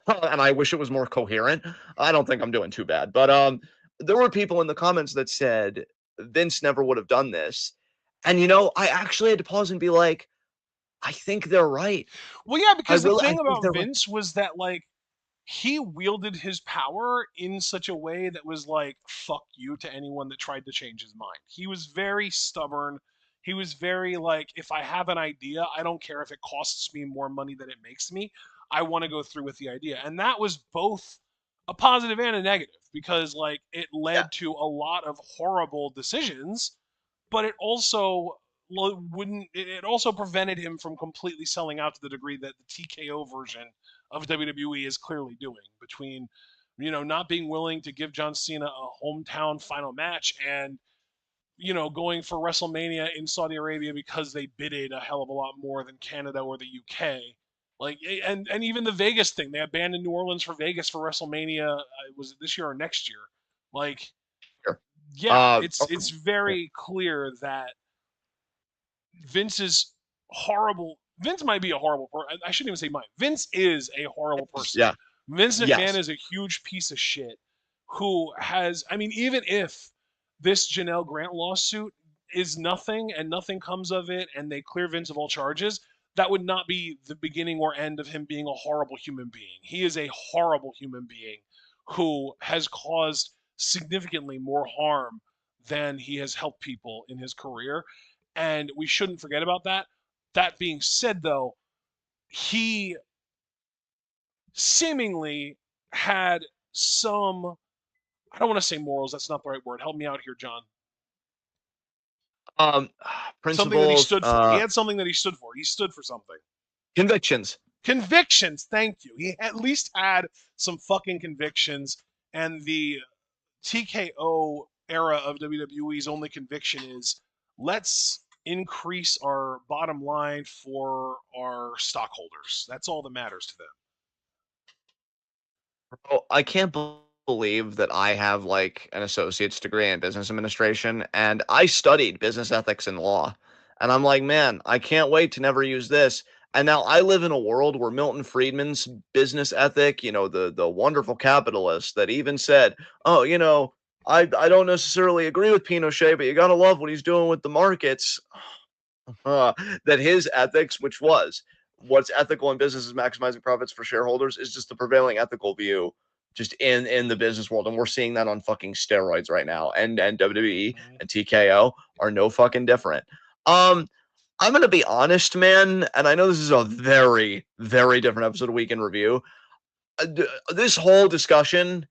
[SPEAKER 1] and I wish it was more coherent. I don't think I'm doing too bad, but there were people in the comments that said Vince never would have done this, and I actually had to pause and be like, I think they're right.
[SPEAKER 2] Well, yeah,
[SPEAKER 1] I
[SPEAKER 2] because the
[SPEAKER 1] really, I
[SPEAKER 2] thing
[SPEAKER 1] think
[SPEAKER 2] about
[SPEAKER 1] they're right.
[SPEAKER 2] Vince was that like he wielded his power in such a way that was like fuck you to anyone that tried to change his mind. He was very stubborn. He was very like, if I have an idea, I don't care if it costs me more money than it makes me. I want to go through with the idea. And that was both a positive and a negative because like it
[SPEAKER 1] Yeah,
[SPEAKER 2] led to a lot of horrible decisions, but it also wouldn't it also prevented him from completely selling out to the degree that the TKO version of WWE is clearly doing, between not being willing to give John Cena a hometown final match and going for WrestleMania in Saudi Arabia because they bidded a hell of a lot more than Canada or the UK. Like and even the Vegas thing, they abandoned New Orleans for Vegas for WrestleMania. Was it this year or next year? Like,
[SPEAKER 1] sure.
[SPEAKER 2] yeah,
[SPEAKER 1] Okay.
[SPEAKER 2] it's very clear that Vince's horrible. Vince might be a horrible person. I shouldn't even say might. Vince is a horrible person.
[SPEAKER 1] Yeah.
[SPEAKER 2] Vince McMahon
[SPEAKER 1] Yes.
[SPEAKER 2] is a huge piece of shit who has. I mean, even if this Janelle Grant lawsuit is nothing and nothing comes of it, and they clear Vince of all charges, that would not be the beginning or end of him being a horrible human being. He is a horrible human being who has caused significantly more harm than he has helped people in his career, and we shouldn't forget about that. That being said, though, he seemingly had some, I don't want to say morals, that's not the right word. Help me out here, John.
[SPEAKER 1] Um,
[SPEAKER 2] Something that he
[SPEAKER 1] principles,
[SPEAKER 2] stood for. He had something that he stood for. He stood for something.
[SPEAKER 1] convictions.
[SPEAKER 2] Convictions, thank you. He at least had some fucking convictions, and the TKO era of WWE's only conviction is let's increase our bottom line for our stockholders. That's all that matters to them.
[SPEAKER 1] Oh, I can't believe that I have like an associate's degree in business administration and I studied business ethics and law. And I'm like, man, I can't wait to never use this. And now I live in a world where Milton Friedman's business ethic, the wonderful capitalist that even said, oh, I don't necessarily agree with Pinochet, but you gotta love what he's doing with the markets. uh, that his ethics, which was what's ethical in business is maximizing profits for shareholders, is just the prevailing ethical view just in the business world, and we're seeing that on fucking steroids right now. And WWE
[SPEAKER 2] Mhm.
[SPEAKER 1] and TKO are no fucking different. I'm gonna be honest, man, and I know this is a very, very different episode of Week in Review. This whole discussion,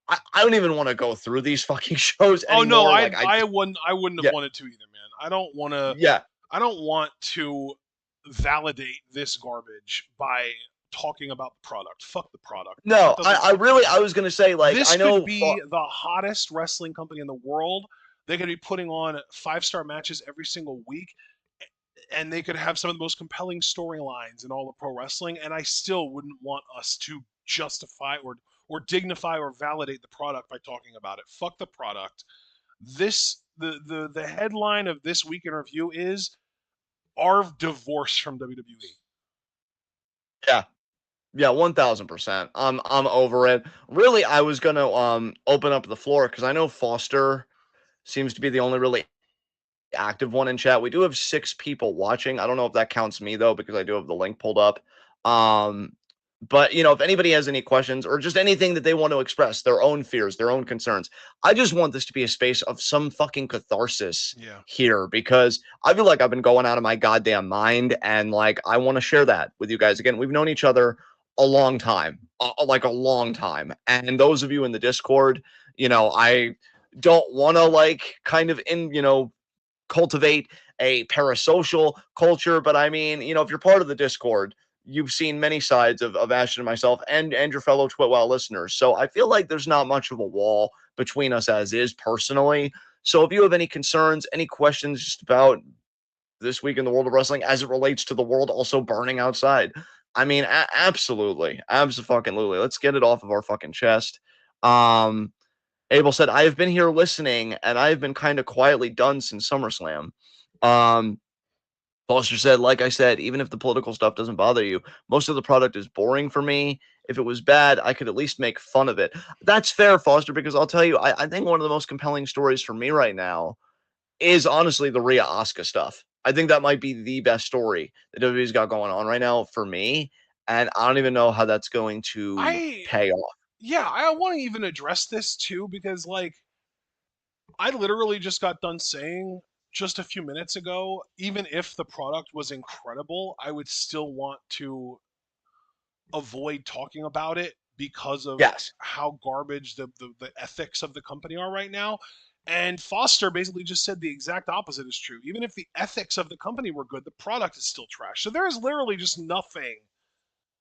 [SPEAKER 1] I don't even want to go through these fucking shows
[SPEAKER 2] Oh no,
[SPEAKER 1] anymore. Like, I just,
[SPEAKER 2] I wouldn't have
[SPEAKER 1] yeah,
[SPEAKER 2] wanted to either, man.
[SPEAKER 1] yeah.
[SPEAKER 2] I don't want to validate this garbage by talking about the product. Fuck the product. That
[SPEAKER 1] No,
[SPEAKER 2] doesn't
[SPEAKER 1] I
[SPEAKER 2] fucking
[SPEAKER 1] really, I
[SPEAKER 2] matter.
[SPEAKER 1] was gonna say, like,
[SPEAKER 2] This
[SPEAKER 1] I
[SPEAKER 2] could
[SPEAKER 1] know,
[SPEAKER 2] be the hottest wrestling company in the world. They could be putting on 5-star matches every single week. and they could have some of the most compelling storylines in all of pro wrestling, and I still wouldn't want us to justify or dignify or validate the product by talking about it. Fuck the product. The headline of this week in review is our divorce from WWE.
[SPEAKER 1] Yeah. Yeah, 1000%. I'm over it. Really, I was gonna open up the floor because I know Foster seems to be the only really active one in chat. We do have 6 people watching. I don't know if that counts me though, because I do have the link pulled up. Um, but if anybody has any questions or just anything that they want to express, their own fears, their own concerns, I just want this to be a space of some fucking catharsis
[SPEAKER 2] Yeah.
[SPEAKER 1] here because I feel like I've been going out of my goddamn mind and like I want to share that with you guys. Again, we've known each other a long time, like a long time. And those of you in the Discord, I don't want to like kind of cultivate a parasocial culture. But I mean, if you're part of the Discord, you've seen many sides of Ashton and myself and your fellow TWitWoW listeners. So I feel like there's not much of a wall between us as is personally. So if you have any concerns, any questions just about this week in the world of wrestling as it relates to the world also burning outside, I mean, absolutely. Absolutely. Let's get it off of our fucking chest. Um, Abel said, I have been here listening and I have been kind of quietly done since SummerSlam. Um, Foster said, like I said, even if the political stuff doesn't bother you, most of the product is boring for me. If it was bad, I could at least make fun of it. That's fair, Foster, because I'll tell you, I think one of the most compelling stories for me right now is honestly the Rhea Asuka stuff. I think that might be the best story that WWE's got going on right now for me. And I don't even know how that's going to
[SPEAKER 2] I
[SPEAKER 1] pay off.
[SPEAKER 2] Yeah, I want to even address this too because like I literally just got done saying just a few minutes ago, even if the product was incredible, I would still want to avoid talking about it because of
[SPEAKER 1] Yes,
[SPEAKER 2] how garbage the ethics of the company are right now. And Foster basically just said the exact opposite is true. Even if the ethics of the company were good, the product is still trash. So there is literally just nothing.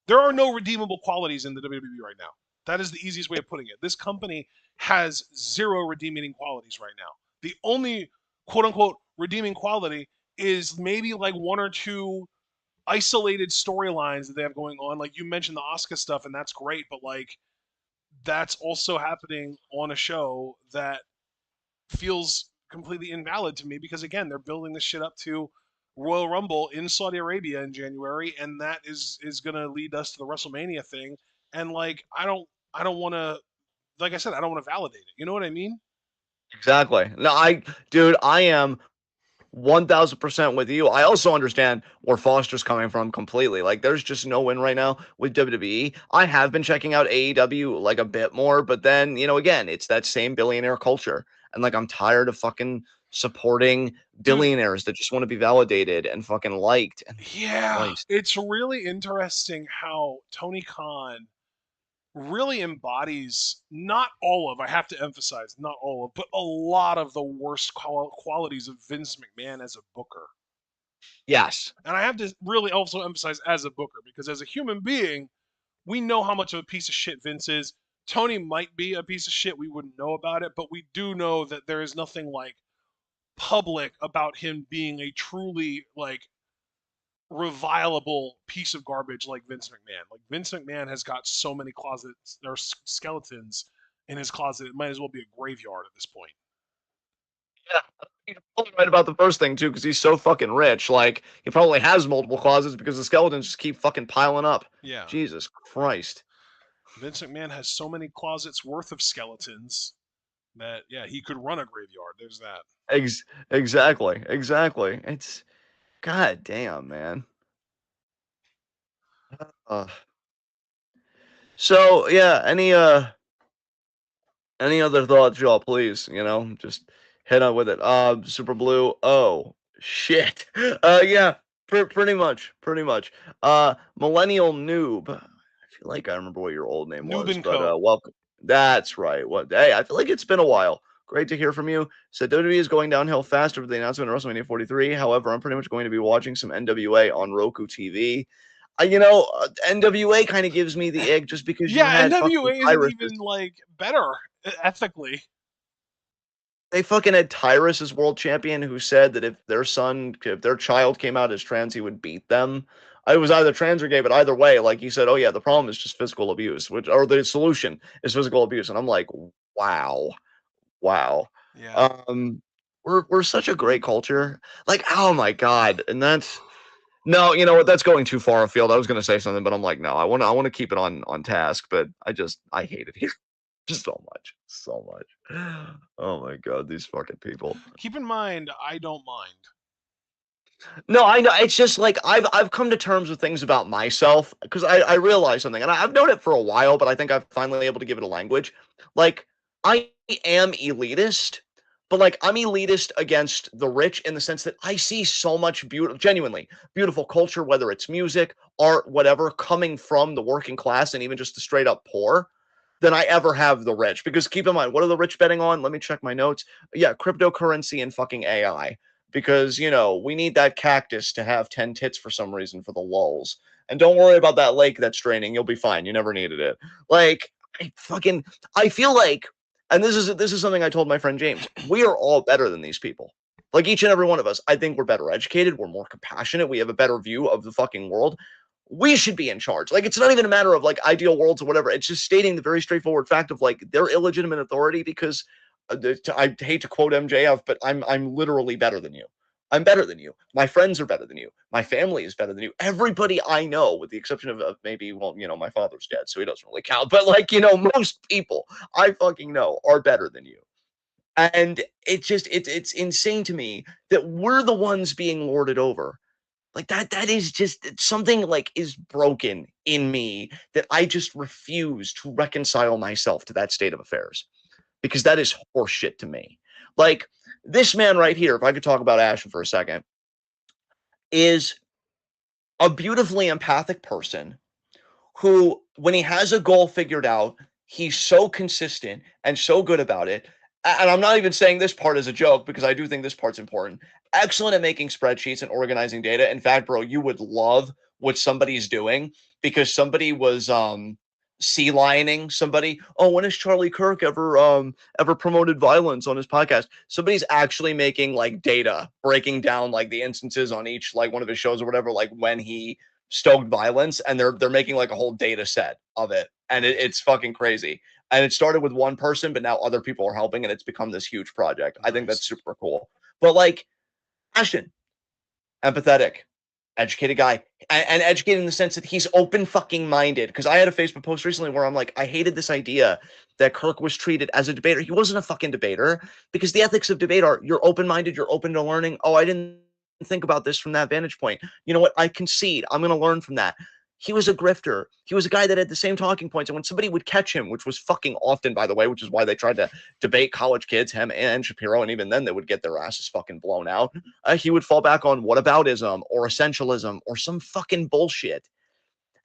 [SPEAKER 2] There are no redeemable qualities in the WWE right now. That is the easiest way of putting it. This company has zero redeeming qualities right now. The only quote unquote redeeming quality is maybe like one or two isolated storylines that they have going on. Like you mentioned the Oscar stuff, and that's great, but like that's also happening on a show that feels completely invalid to me because again, they're building this shit up to Royal Rumble in Saudi Arabia in January, and that is gonna lead us to the WrestleMania thing. And like I don't wanna like I said, I don't want to validate it. You know what I mean?
[SPEAKER 1] exactly. No, dude, I am 1000% with you. I also understand where Foster's coming from completely. Like, there's just no win right now with WWE. I have been checking out AEW like a bit more, but then, again, it's that same billionaire culture. And like, I'm tired of fucking supporting
[SPEAKER 2] Dude,
[SPEAKER 1] billionaires that just want to be validated and fucking liked. And
[SPEAKER 2] yeah,
[SPEAKER 1] Christ.
[SPEAKER 2] it's really interesting how Tony Khan really embodies not all of, I have to emphasize, not all of, but a lot of the worst qualities of Vince McMahon as a booker.
[SPEAKER 1] Yes,
[SPEAKER 2] And I have to really also emphasize as a booker because as a human being, we know how much of a piece of shit Vince is. Tony might be a piece of shit. We wouldn't know about it, but we do know that there is nothing like public about him being a truly like revilable piece of garbage like Vince McMahon. Like Vince McMahon has got so many closets or skeletons in his closet. It might as well be a graveyard at this point.
[SPEAKER 1] yeah. You're probably right about the first thing too, because he's so fucking rich. Like, he probably has multiple closets because the skeletons just keep fucking piling up.
[SPEAKER 2] Yeah.
[SPEAKER 1] Jesus Christ.
[SPEAKER 2] Vince McMahon has so many closets worth of skeletons that yeah, he could run a graveyard. There's that.
[SPEAKER 1] Exactly. It's god damn, man. Uh, so yeah, any other thoughts, y'all? Please, just hit on with it. Super Blue. Oh shit. Yeah, pretty much. Millennial Noob. I feel like I remember what your old name
[SPEAKER 2] Noob
[SPEAKER 1] was,
[SPEAKER 2] and
[SPEAKER 1] but
[SPEAKER 2] Co.
[SPEAKER 1] welcome. That's right. What? Hey, I feel like it's been a while. Great to hear from you. So WWE is going downhill fast after the announcement of WrestleMania 43. However, I'm pretty much going to be watching some NWA on Roku TV. NWA kind of gives me the ick just because you
[SPEAKER 2] Yeah,
[SPEAKER 1] had
[SPEAKER 2] NWA
[SPEAKER 1] fucking
[SPEAKER 2] isn't
[SPEAKER 1] viruses.
[SPEAKER 2] even like better ethically.
[SPEAKER 1] They fucking had Tyrus as world champion who said that if their child came out as trans, he would beat them. I was either trans or gay, but either way, like he said, oh yeah, the problem is just physical abuse, or the solution is physical abuse. And I'm like, wow, wow.
[SPEAKER 2] Yeah.
[SPEAKER 1] Um, we're such a great culture. Like, oh my god. And that's no, you know what, that's going too far afield. I was gonna say something, but I'm like, no, I wanna keep it on task, but I hate it here. Just so much. So much. Oh my god, these fucking people.
[SPEAKER 2] Keep in mind, I don't mind.
[SPEAKER 1] No, I know. It's just like I've come to terms with things about myself because I realize something, and I've known it for a while, but I think I've finally able to give it a language. Like I am elitist, but like I'm elitist against the rich in the sense that I see so much beautiful, genuinely beautiful culture, whether it's music, art, whatever, coming from the working class and even just the straight up poor, than I ever have the rich. Because keep in mind, what are the rich betting on? Let me check my notes. Yeah, cryptocurrency and fucking AI. Because, we need that cactus to have 10 tits for some reason for the lulls. And don't worry about that lake that's draining. You'll be fine. You never needed it. Like, I feel like, and this is something I told my friend James. We are all better than these people. Like each and every one of us, I think we're better educated, we're more compassionate, we have a better view of the fucking world. We should be in charge. Like, it's not even a matter of like ideal worlds or whatever. It's just stating the very straightforward fact of like they're illegitimate authority because I hate to quote MJF, but I'm literally better than you. I'm better than you. My friends are better than you. My family is better than you. Everybody I know, with the exception of maybe, well, my father's dead, so he doesn't really count. But like, most people I fucking know are better than you. And it's insane to me that we're the ones being lorded over. Like that is just something like is broken in me that I just refuse to reconcile myself to that state of affairs because that is horseshit to me. Like this man right here, if I could talk about Ashton for a second, is a beautifully empathic person who, when he has a goal figured out, he's so consistent and so good about it. And I'm not even saying this part as a joke because I do think this part's important. Excellent at making spreadsheets and organizing data. In fact, bro, you would love what somebody's doing because somebody was sea lioning somebody. Oh, when has Charlie Kirk ever promoted violence on his podcast? Somebody's actually making like data, breaking down like the instances on each like one of his shows or whatever, like when he stoked violence, and they're making like a whole data set of it, and it's fucking crazy. And it started with one person, but now other people are helping, and it's become this huge project. I think that's
[SPEAKER 2] Nice.
[SPEAKER 1] super cool. But like Ashton, empathetic, educated guy, and educated in the sense that he's open fucking minded. Because I had a Facebook post recently where I'm like, I hated this idea that Kirk was treated as a debater. He wasn't a fucking debater because the ethics of debate are you're open minded, you're open to learning. Oh, I didn't think about this from that vantage point. You know what? I concede. I'm going to learn from that. He was a grifter. He was a guy that had the same talking points. And when somebody would catch him, which was fucking often, by the way, which is why they tried to debate college kids, him and Shapiro, and even then they would get their asses fucking blown out. He would fall back on whataboutism or essentialism or some fucking bullshit.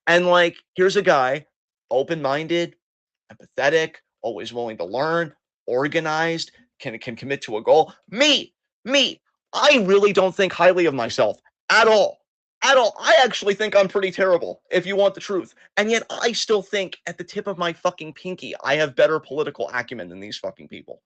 [SPEAKER 1] And like, here's a guy, open minded, empathetic, always willing to learn, organized, can commit to a goal. Me, I really don't think highly of myself at all. At all. I actually think I'm pretty terrible, if you want the truth. And yet I still think at the tip of my fucking pinky, I have better political acumen than these fucking people.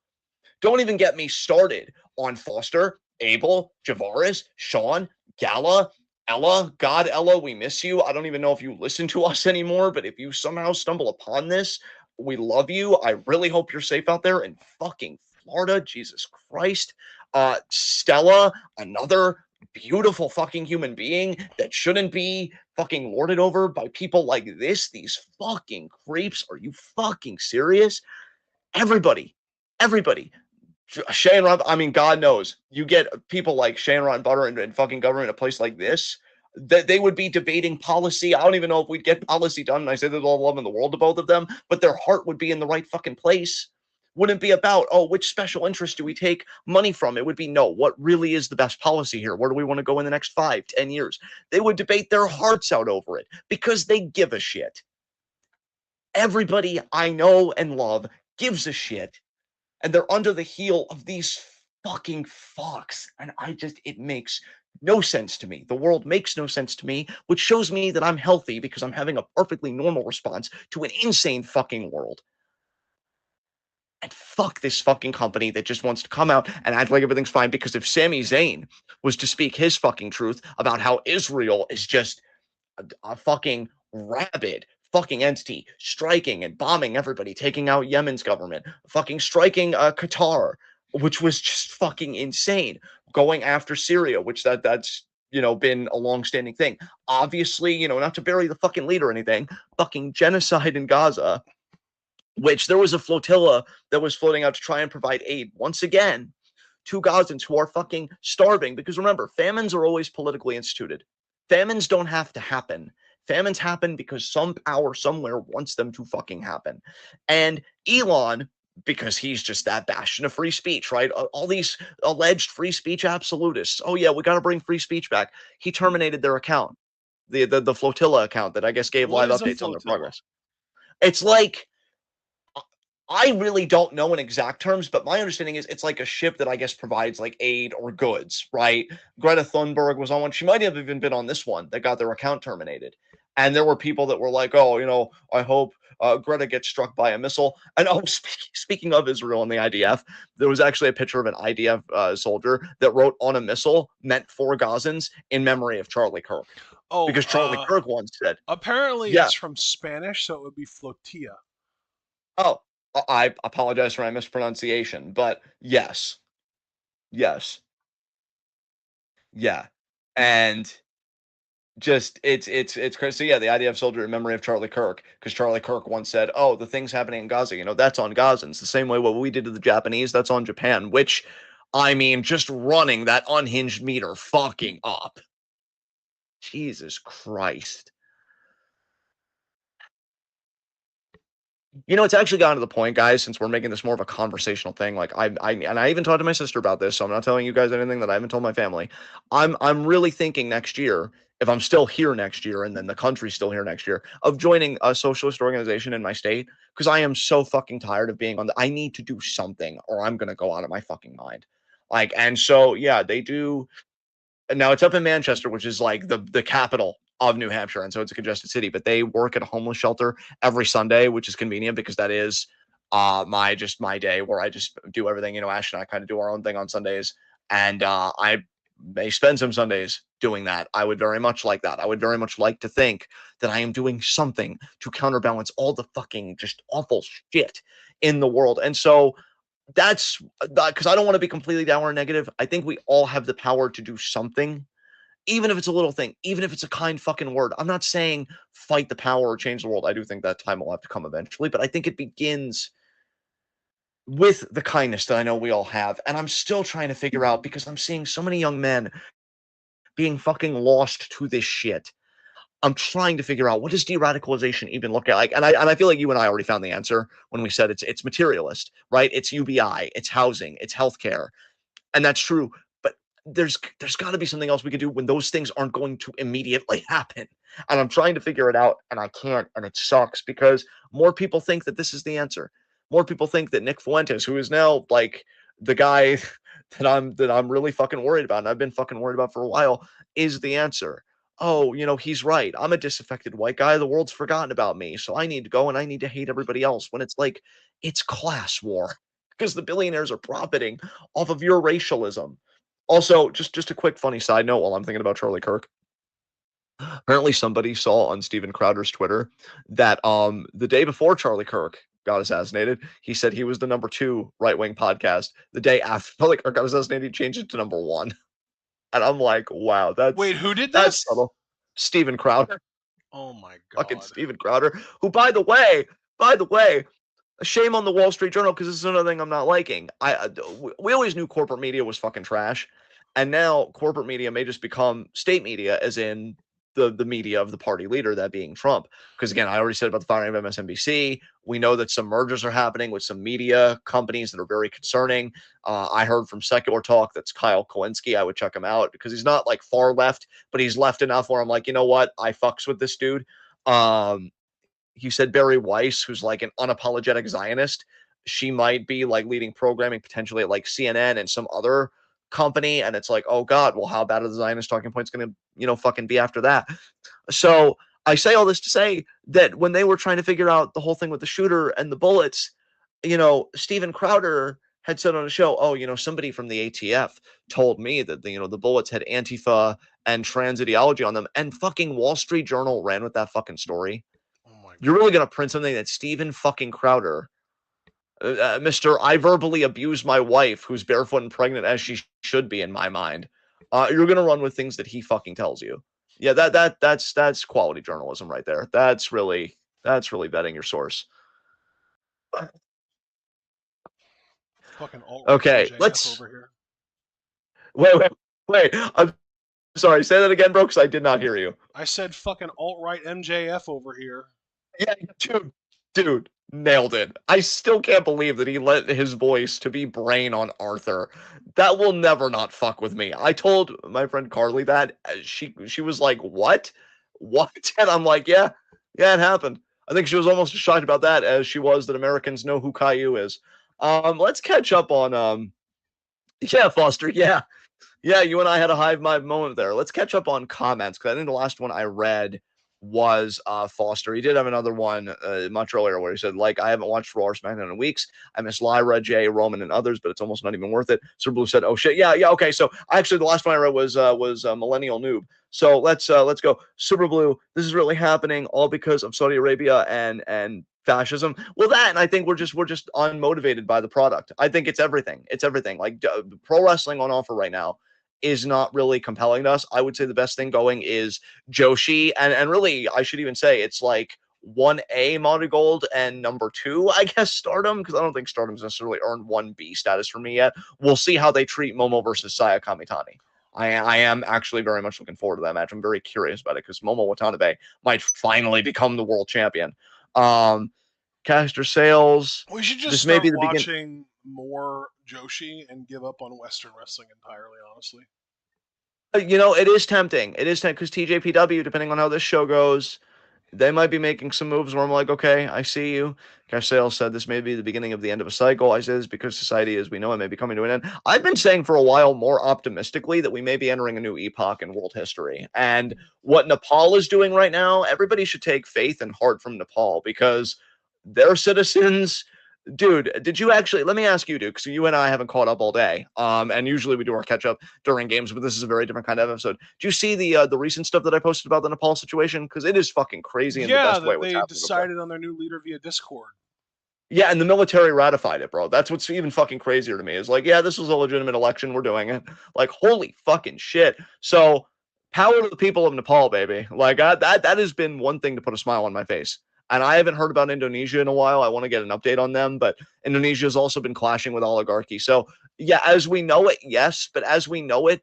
[SPEAKER 1] Don't even get me started on Foster, Abel, Javaris, Sean, Gala, Ella. God, Ella, we miss you. I don't even know if you listen to us anymore, but if you somehow stumble upon this, we love you. I really hope you're safe out there in fucking Florida. Jesus Christ. Stella, another beautiful fucking human being that shouldn't be fucking lorded over by people like this. These fucking creeps. Are you fucking serious? Everybody, everybody. Shane Ron, I mean, God knows, you get people like Shane Ron Butter and fucking government in a place like this, that they would be debating policy. I don't even know if we'd get policy done. And I say there's all love in the world to both of them, but their heart would be in the right fucking place. Wouldn't be about, oh, which special interest do we take money from? It would be, no, what really is the best policy here? Where do we want to go in the next 5, 10 years? They would debate their hearts out over it because they give a shit. Everybody I know and love gives a shit, and they're under the heel of these fucking fucks. And it makes no sense to me. The world makes no sense to me, which shows me that I'm healthy because I'm having a perfectly normal response to an insane fucking world. And fuck this fucking company that just wants to come out and act like everything's fine. Because if Sami Zayn was to speak his fucking truth about how Israel is just a fucking rabid fucking entity, striking and bombing everybody, taking out Yemen's government, fucking striking Qatar, which was just fucking insane, going after Syria, which that's been a long-standing thing. Obviously, not to bury the fucking lead or anything, fucking genocide in Gaza, which there was a flotilla that was floating out to try and provide aid once again to Gazans who are fucking starving. Because remember, famines are always politically instituted. Famines don't have to happen. Famines happen because some power somewhere wants them to fucking happen. And Elon, because he's just that bastion of free speech, right? All these alleged free speech absolutists. Oh yeah, we got to bring free speech back. He terminated their account, the flotilla account that I guess gave
[SPEAKER 2] What
[SPEAKER 1] live
[SPEAKER 2] is a
[SPEAKER 1] updates on their
[SPEAKER 2] flotilla?
[SPEAKER 1] progress. It's like, I really don't know in exact terms, but my understanding is it's like a ship that I guess provides like aid or goods, right? Greta Thunberg was on one. She might have even been on this one that got their account terminated. And there were people that were like, oh, I hope Greta gets struck by a missile. And oh, speaking of Israel and the IDF, there was actually a picture of an IDF soldier that wrote on a missile meant for Gazans in memory of Charlie Kirk. Because Charlie
[SPEAKER 2] Oh,
[SPEAKER 1] Kirk once said,
[SPEAKER 2] apparently
[SPEAKER 1] yeah,
[SPEAKER 2] it's from Spanish, so it would be flotilla.
[SPEAKER 1] oh, I apologize for my mispronunciation, but yes, yes, yeah, and just it's crazy. So yeah, the IDF soldier in memory of Charlie Kirk, because Charlie Kirk once said, "Oh, the things happening in Gaza, that's on Gazans. The same way what we did to the Japanese, that's on Japan." Which, I mean, just running that unhinged meter fucking up. Jesus Christ. It's actually gotten to the point, guys, since we're making this more of a conversational thing. Like I even talked to my sister about this, so I'm not telling you guys anything that I haven't told my family. I'm really thinking next year, if I'm still here next year, and then the country's still here next year, of joining a socialist organization in my state, because I am so fucking tired of being on I need to do something, or I'm gonna go out of my fucking mind. Like, and so yeah, they do. Now it's up in Manchester, which is like the capital of New Hampshire, and so it's a congested city. But they work at a homeless shelter every Sunday, which is convenient because that is my day where I just do everything. Ash and I kind of do our own thing on Sundays, and I may spend some Sundays doing that. I would very much like that. I would very much like to think that I am doing something to counterbalance all the fucking just awful shit in the world. And so that's because I don't want to be completely down or negative. I think we all have the power to do something, even if it's a little thing, even if it's a kind fucking word. I'm not saying fight the power or change the world. I do think that time will have to come eventually, but I think it begins with the kindness that I know we all have. And I'm still trying to figure out, because I'm seeing so many young men being fucking lost to this shit. I'm trying to figure out, what does de-radicalization even look like? And I feel like you and I already found the answer when we said it's materialist, right? It's UBI, it's housing, it's healthcare, and that's true. But there's got to be something else we can do when those things aren't going to immediately happen. And I'm trying to figure it out, and I can't, and it sucks, because more people think that this is the answer. More people think that Nick Fuentes, who is now like the guy that I'm really fucking worried about, and I've been fucking worried about for a while, is the answer. Oh, he's right. I'm a disaffected white guy. The world's forgotten about me. So I need to go and I need to hate everybody else, when it's like, it's class war, because the billionaires are profiting off of your racialism. Also, just a quick funny side note while I'm thinking about Charlie Kirk. Apparently somebody saw on Steven Crowder's Twitter that the day before Charlie Kirk got assassinated, he said he was the #2 right-wing podcast. The day after Charlie Kirk got assassinated, he changed it to #1. And I'm like, wow,
[SPEAKER 2] Wait, who did
[SPEAKER 1] that's
[SPEAKER 2] this?
[SPEAKER 1] subtle. Steven Crowder,
[SPEAKER 2] Oh my
[SPEAKER 1] fucking
[SPEAKER 2] god.
[SPEAKER 1] Steven Crowder, who by the way, shame on the Wall Street Journal, because this is another thing I'm not liking. We always knew corporate media was fucking trash, and now corporate media may just become state media, as in the media of the party leader, that being Trump. Because again, I already said about the firing of MSNBC. We know that some mergers are happening with some media companies that are very concerning. I heard from Secular Talk that's Kyle Kalinske. I would check him out, because he's not like far left, but he's left enough where I'm like, you know what, I fucks with this dude. Um, he said Barry Weiss, who's like an unapologetic Zionist, she might be like leading programming potentially at like CNN and some other company. And it's like, oh God, well, how bad are the Zionist talking points going to, fucking be after that? So I say all this to say that when they were trying to figure out the whole thing with the shooter and the bullets, Steven Crowder had said on a show, oh, somebody from the ATF told me that the bullets had Antifa and trans ideology on them, and fucking Wall Street Journal ran with that fucking story.
[SPEAKER 2] Oh my
[SPEAKER 1] You're
[SPEAKER 2] god.
[SPEAKER 1] really gonna print something that Steven fucking Crowder, Mr. I verbally abused my wife, who's barefoot and pregnant as she should be in my mind. You're gonna run with things that he fucking tells you. Yeah, that's quality journalism right there. That's really vetting your source.
[SPEAKER 2] Fucking alt-right
[SPEAKER 1] Okay,
[SPEAKER 2] MJF
[SPEAKER 1] let's
[SPEAKER 2] over here.
[SPEAKER 1] wait. I'm sorry. Say that again, bro, because I did not hear you.
[SPEAKER 2] I said fucking alt-right MJF over here.
[SPEAKER 1] Yeah, dude, nailed it. I still can't believe that he let his voice to be Brain on Arthur. That will never not fuck with me. I told my friend Carly that. She was like, "What? What?" And I'm like, "Yeah, it happened." I think she was almost as shocked about that as she was that Americans know who Caillou is. Let's catch up on yeah, Foster. Yeah, you and I had a hive mind moment there. Let's catch up on comments because I think the last one I read was Foster. He did have another one much earlier where he said, like, I haven't watched Raw or SmackDown in weeks. I miss Lyra, Jay, Roman, and others, but it's almost not even worth it. Sir Blue said, oh shit, yeah, okay. So actually, the last one I read was Millennial Noob. So let's go. Super Blue, this is really happening all because of Saudi Arabia and fascism. Well, that, and I think we're just unmotivated by the product. I think it's everything. It's everything. Like pro wrestling on offer right now is not really compelling to us. I would say the best thing going is Joshi, and really I should even say it's like 1A Monty Gold and number 2, I guess, Stardom, because I don't think Stardom's necessarily earned 1B status for me yet. We'll see how they treat Momo versus Saya Kamitani. I am actually very much looking forward to that match. I'm very curious about it because Momo Watanabe might finally become the world champion. Caster Sales.
[SPEAKER 2] We should just
[SPEAKER 1] This may
[SPEAKER 2] start
[SPEAKER 1] be the beginning.
[SPEAKER 2] watching more Joshi and give up on Western wrestling entirely, honestly.
[SPEAKER 1] It is tempting. It is tempting because TJPW, depending on how this show goes, they might be making some moves where I'm like, okay, I see you. Cash Sales said this may be the beginning of the end of a cycle. I say this because society as we know it may be coming to an end. I've been saying for a while more optimistically that we may be entering a new epoch in world history. And what Nepal is doing right now, everybody should take faith and heart from Nepal because their citizens, dude, did you actually, let me ask you, dude, because you and I haven't caught up all day. And usually we do our catch up during games, but this is a very different kind of episode. Do you see the recent stuff that I posted about the Nepal situation? Because it is fucking crazy in the
[SPEAKER 2] Yeah,
[SPEAKER 1] best way
[SPEAKER 2] that
[SPEAKER 1] what's
[SPEAKER 2] they
[SPEAKER 1] happening over there.
[SPEAKER 2] decided on their new leader via Discord.
[SPEAKER 1] Yeah, and the military ratified it, bro. That's what's even fucking crazier to me. Is like, yeah, this was a legitimate election. We're doing it. Like, holy fucking shit. So, power to the people of Nepal, baby. Like, that has been one thing to put a smile on my face. And I haven't heard about Indonesia in a while. I want to get an update on them, but Indonesia has also been clashing with oligarchy. So, yeah, as we know it, yes, but as we know it,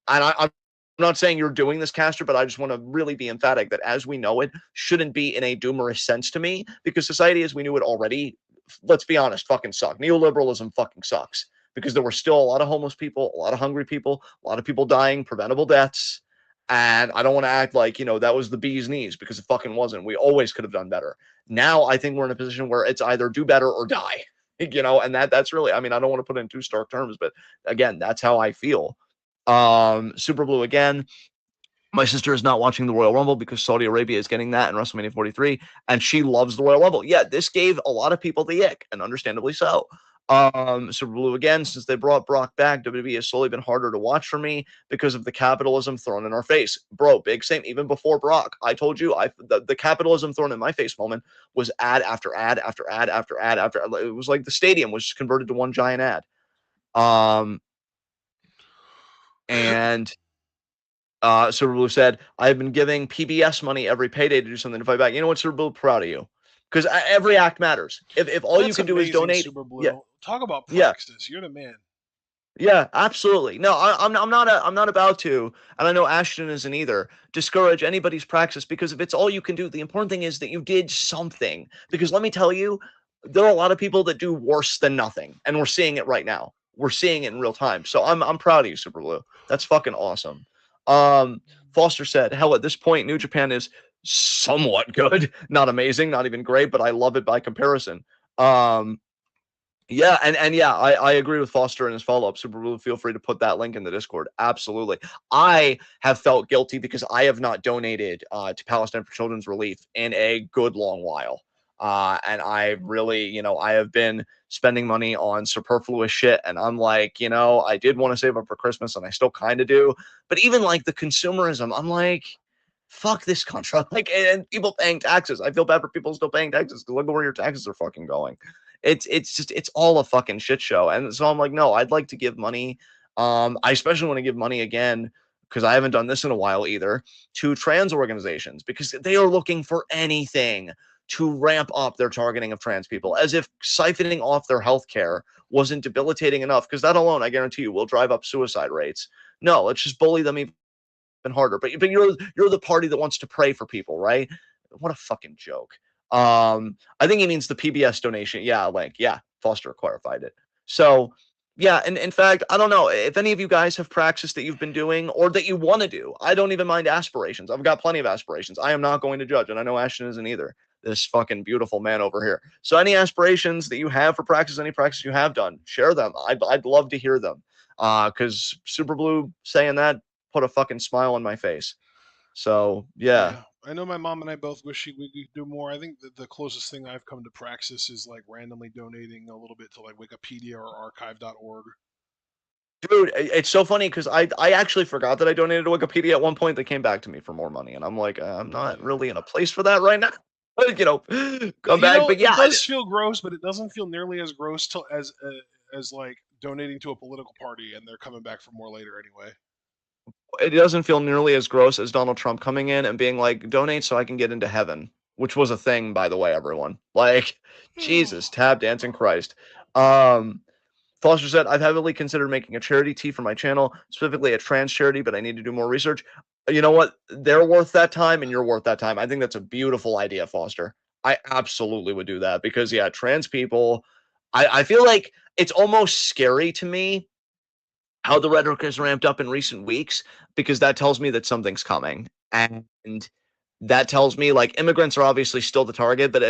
[SPEAKER 1] and I'm not saying you're doing this, Caster, but I just want to really be emphatic that as we know it shouldn't be in a doomerous sense to me because society as we knew it already, let's be honest, fucking suck. Neoliberalism fucking sucks because there were still a lot of homeless people, a lot of hungry people, a lot of people dying, preventable deaths. And I don't want to act like, that was the bee's knees because it fucking wasn't. We always could have done better. Now I think we're in a position where it's either do better or die, and that's really, I mean, I don't want to put it in too stark terms, but again, that's how I feel. Super Blue again. My sister is not watching the Royal Rumble because Saudi Arabia is getting that in WrestleMania 43, and she loves the Royal Rumble. Yeah, this gave a lot of people the ick, and understandably so. Super Blue again, since they brought Brock back, WWE has slowly been harder to watch for me because of the capitalism thrown in our face. Bro, big same, even before Brock. I told you, the capitalism thrown in my face moment was ad after ad after ad after ad after. It was like the stadium was converted to one giant ad. And Silver Blue said, I've been giving PBS money every payday to do something to fight back. You know what, Silver Blue? Proud of you. Because every act matters. If all you
[SPEAKER 2] That's
[SPEAKER 1] can do is
[SPEAKER 2] amazing,
[SPEAKER 1] donate,
[SPEAKER 2] Super
[SPEAKER 1] yeah,
[SPEAKER 2] Blue. Talk about
[SPEAKER 1] yeah,
[SPEAKER 2] praxis. You're the man.
[SPEAKER 1] yeah, absolutely. No, I'm not about to, and I know Ashton isn't either, discourage anybody's praxis because if it's all you can do, the important thing is that you did something. Because let me tell you, there are a lot of people that do worse than nothing, and we're seeing it right now. We're seeing it in real time. So I'm proud of you, Super Blue. That's fucking awesome. Foster said, hell, at this point, New Japan is somewhat good, not amazing, not even great, but I love it by comparison. Yeah, and yeah, I agree with Foster and his follow-up. Super Blue, feel free to put that link in the Discord. Absolutely. I have felt guilty because I have not donated to Palestine for Children's Relief in a good long while. And I really, I have been spending money on superfluous shit. And I'm like, I did want to save up for Christmas and I still kind of do. But even like the consumerism, I'm like, fuck this country. Like, and people paying taxes. I feel bad for people still paying taxes because look at where your taxes are fucking going. It's all a fucking shit show. And so I'm like, no, I'd like to give money. I especially want to give money again because I haven't done this in a while either, to trans organizations because they are looking for anything to ramp up their targeting of trans people, as if siphoning off their health care wasn't debilitating enough, because that alone, I guarantee you, will drive up suicide rates. No, let's just bully them even harder. But you're the party that wants to pray for people, right? What a fucking joke. I think he means the PBS donation. Yeah, Link. Yeah, Foster clarified it. So yeah, and in fact, I don't know if any of you guys have praxis that you've been doing or that you want to do. I don't even mind aspirations. I've got plenty of aspirations. I am not going to judge, and I know Ashton isn't either. This fucking beautiful man over here. So any aspirations that you have for praxis, any praxis you have done, share them. I'd love to hear them. Because Super Blue saying that put a fucking smile on my face. So yeah.
[SPEAKER 2] Yeah, I know my mom and I both wish we could do more. I think that the closest thing I've come to praxis is like randomly donating a little bit to like Wikipedia or archive.org.
[SPEAKER 1] Dude, it's so funny because I actually forgot that I donated to Wikipedia at one point. They came back to me for more money, and I'm like, I'm not
[SPEAKER 2] Yeah.
[SPEAKER 1] really in a place for that right now. Come
[SPEAKER 2] You
[SPEAKER 1] back.
[SPEAKER 2] know,
[SPEAKER 1] But
[SPEAKER 2] it
[SPEAKER 1] yeah,
[SPEAKER 2] does feel gross, but it doesn't feel nearly as gross as like donating to a political party and they're coming back for more later anyway.
[SPEAKER 1] it doesn't feel nearly as gross as Donald Trump coming in and being like, donate so I can get into heaven, which was a thing, by the way, everyone. Like, Jesus, tab dancing Christ. Um, Foster said, I've heavily considered making a charity tee for my channel, specifically a trans charity, but I need to do more research. You know what? They're worth that time and you're worth that time. I think that's a beautiful idea, Foster. I absolutely would do that because, yeah, trans people, I feel like it's almost scary to me how the rhetoric has ramped up in recent weeks because that tells me that something's coming. And that tells me like immigrants are obviously still the target, but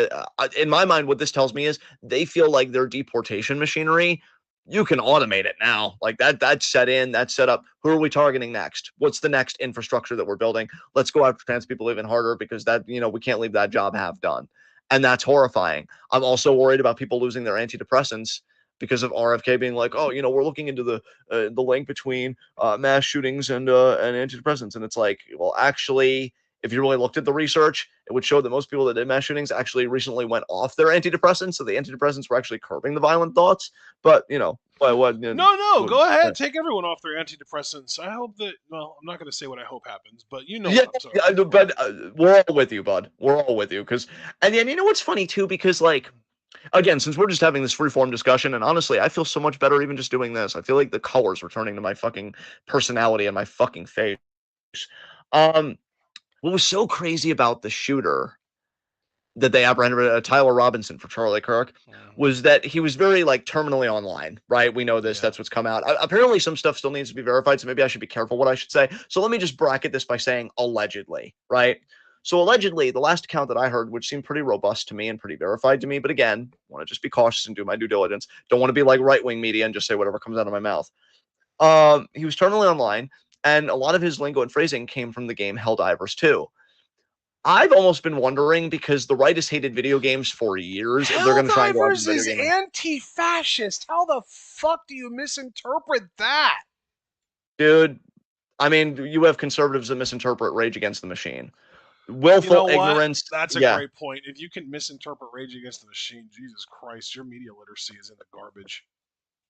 [SPEAKER 1] in my mind, what this tells me is they feel like their deportation machinery. You can automate it now, like that's set in, that's set up. Who are we targeting next? What's the next infrastructure that we're building? Let's go after trans people even harder because that we can't leave that job half done, and that's horrifying. I'm also worried about people losing their antidepressants because of RFK being like, oh, we're looking into the link between mass shootings and antidepressants, and it's like, well, actually, if you really looked at the research, it would show that most people that did mass shootings actually recently went off their antidepressants. So the antidepressants were actually curbing the violent thoughts. But
[SPEAKER 2] No,
[SPEAKER 1] what,
[SPEAKER 2] go ahead, take everyone off their antidepressants. I hope that. Well, I'm not going to say what I hope happens, but you know
[SPEAKER 1] yeah,
[SPEAKER 2] what I'm talking about.
[SPEAKER 1] but we're all with you, bud. We're all with you. And then you know what's funny too, because like again, since we're just having this free form discussion, and honestly, I feel so much better even just doing this. I feel like the colors returning to my fucking personality and my fucking face. Um, what was so crazy about the shooter that they apprehended Tyler Robinson for Charlie Kirk
[SPEAKER 2] Mm-hmm.
[SPEAKER 1] was that he was very like terminally online, right? We know this.
[SPEAKER 2] Yeah.
[SPEAKER 1] That's what's come out. Apparently, some stuff still needs to be verified, so maybe I should be careful what I should say. So let me just bracket this by saying allegedly, right? So allegedly, the last account that I heard, which seemed pretty robust to me and pretty verified to me, but again, want to just be cautious and do my due diligence. Don't want to be like right wing media and just say whatever comes out of my mouth. He was terminally online, and a lot of his lingo and phrasing came from the game Helldivers 2. I've almost been wondering because the right has hated video games for years if they're going to try and go after the
[SPEAKER 2] Helldivers
[SPEAKER 1] video
[SPEAKER 2] is
[SPEAKER 1] game.
[SPEAKER 2] anti-fascist. How the fuck do you misinterpret that?
[SPEAKER 1] Dude, I mean, you have conservatives that misinterpret Rage Against the Machine.
[SPEAKER 2] You know
[SPEAKER 1] Willful
[SPEAKER 2] what?
[SPEAKER 1] ignorance.
[SPEAKER 2] That's a
[SPEAKER 1] Yeah.
[SPEAKER 2] great point. If you can misinterpret Rage Against the Machine, Jesus Christ, your media literacy is in the garbage.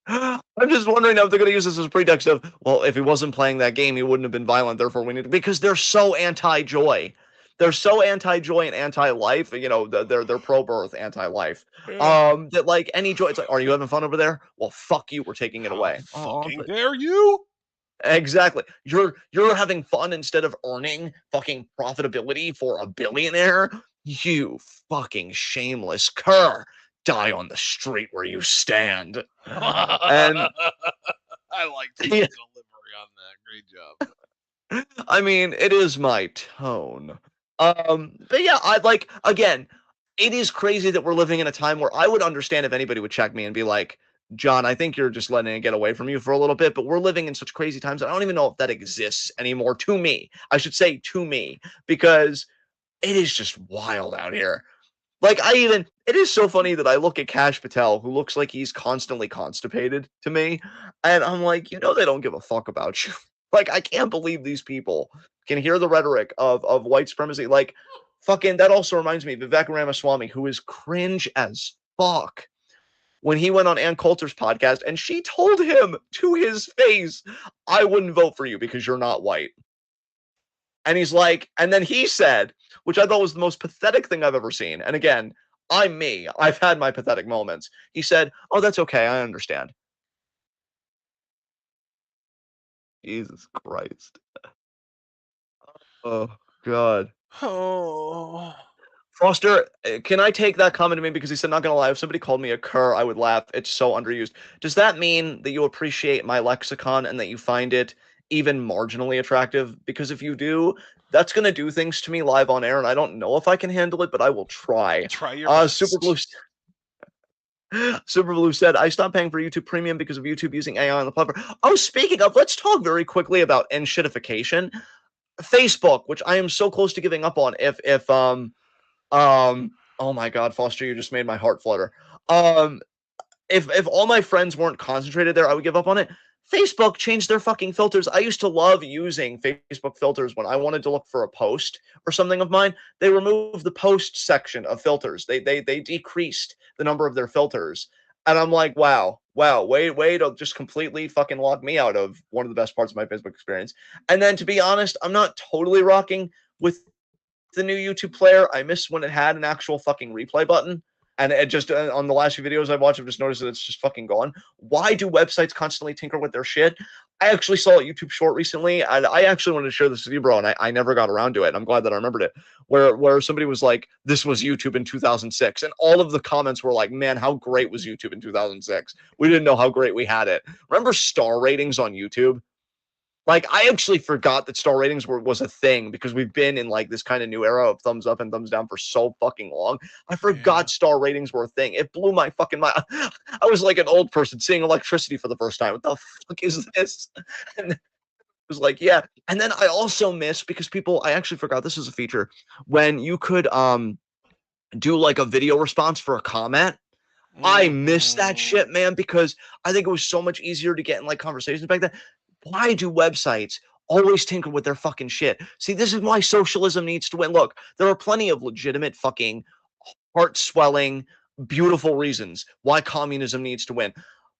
[SPEAKER 1] I'm just wondering if they're going to use this as a pretext of, well, if he wasn't playing that game, he wouldn't have been violent. Therefore, we need to, because they're so anti-joy. They're so anti-joy and anti-life. They're pro-birth, anti-life.
[SPEAKER 2] Yeah.
[SPEAKER 1] That like any joy, it's like, are you having fun over there? Well, fuck you. We're taking it
[SPEAKER 2] How
[SPEAKER 1] away. Oh,
[SPEAKER 2] fucking
[SPEAKER 1] but
[SPEAKER 2] dare you?
[SPEAKER 1] exactly. You're having fun instead of earning fucking profitability for a billionaire. You fucking shameless cur. Die on the street where you stand. And
[SPEAKER 2] I liked his
[SPEAKER 1] yeah,
[SPEAKER 2] delivery on that. Great job.
[SPEAKER 1] I mean, it is my tone. But yeah, I like again, it is crazy that we're living in a time where I would understand if anybody would check me and be like, John, I think you're just letting it get away from you for a little bit, but we're living in such crazy times that I don't even know if that exists anymore to me. I should say to me, because it is just wild out here. Like, it is so funny that I look at Cash Patel, who looks like he's constantly constipated to me, and I'm like, they don't give a fuck about you. Like, I can't believe these people can hear the rhetoric of white supremacy. Like, fucking, that also reminds me, Vivek Ramaswamy, who is cringe as fuck, when he went on Ann Coulter's podcast, and she told him to his face, I wouldn't vote for you because you're not white. And he's like, and then he said, which I thought was the most pathetic thing I've ever seen. And again, I'm me. I've had my pathetic moments. He said, oh, that's okay. I understand. Jesus Christ. Oh, God.
[SPEAKER 2] Oh.
[SPEAKER 1] Foster, can I take that comment to me? Because he said, not going to lie, if somebody called me a cur, I would laugh. It's so underused. Does that mean that you appreciate my lexicon and that you find it even marginally attractive? Because if you do, that's going to do things to me live on air, and I don't know if I can handle it, but I will try.
[SPEAKER 2] Try your best.
[SPEAKER 1] Super Blue said, I stopped paying for YouTube Premium because of YouTube using AI on the platform. Oh, speaking of, let's talk very quickly about shitification. Facebook, which I am so close to giving up on, oh my God, Foster, you just made my heart flutter. If all my friends weren't concentrated there, I would give up on it. Facebook changed their fucking filters. I used to love using Facebook filters when I wanted to look for a post or something of mine. They removed the post section of filters. They decreased the number of their filters. And I'm like, wow, way to just completely fucking lock me out of one of the best parts of my Facebook experience. And then to be honest, I'm not totally rocking with the new YouTube player. I miss when it had an actual fucking replay button. And it just, on the last few videos I've watched, I've just noticed that it's just fucking gone. Why do websites constantly tinker with their shit? I actually saw a YouTube short recently, and I actually wanted to share this with you, bro, and I never got around to it. I'm glad that I remembered it. Where somebody was like, this was YouTube in 2006. And all of the comments were like, man, how great was YouTube in 2006? We didn't know how great we had it. Remember star ratings on YouTube? Like, I actually forgot that star ratings was a thing because we've been in like this kind of new era of thumbs up and thumbs down for so fucking long. I forgot star ratings were a thing. It blew my fucking mind. I was like an old person seeing electricity for the first time. What the fuck is this? And it was like, yeah. And then I also miss, because I actually forgot this was a feature when you could do like a video response for a comment. I miss that shit, man, because I think it was so much easier to get in like conversations back then. Why do websites always tinker with their fucking shit? See, this is why socialism needs to win. Look, there are plenty of legitimate fucking heart-swelling, beautiful reasons why communism needs to win.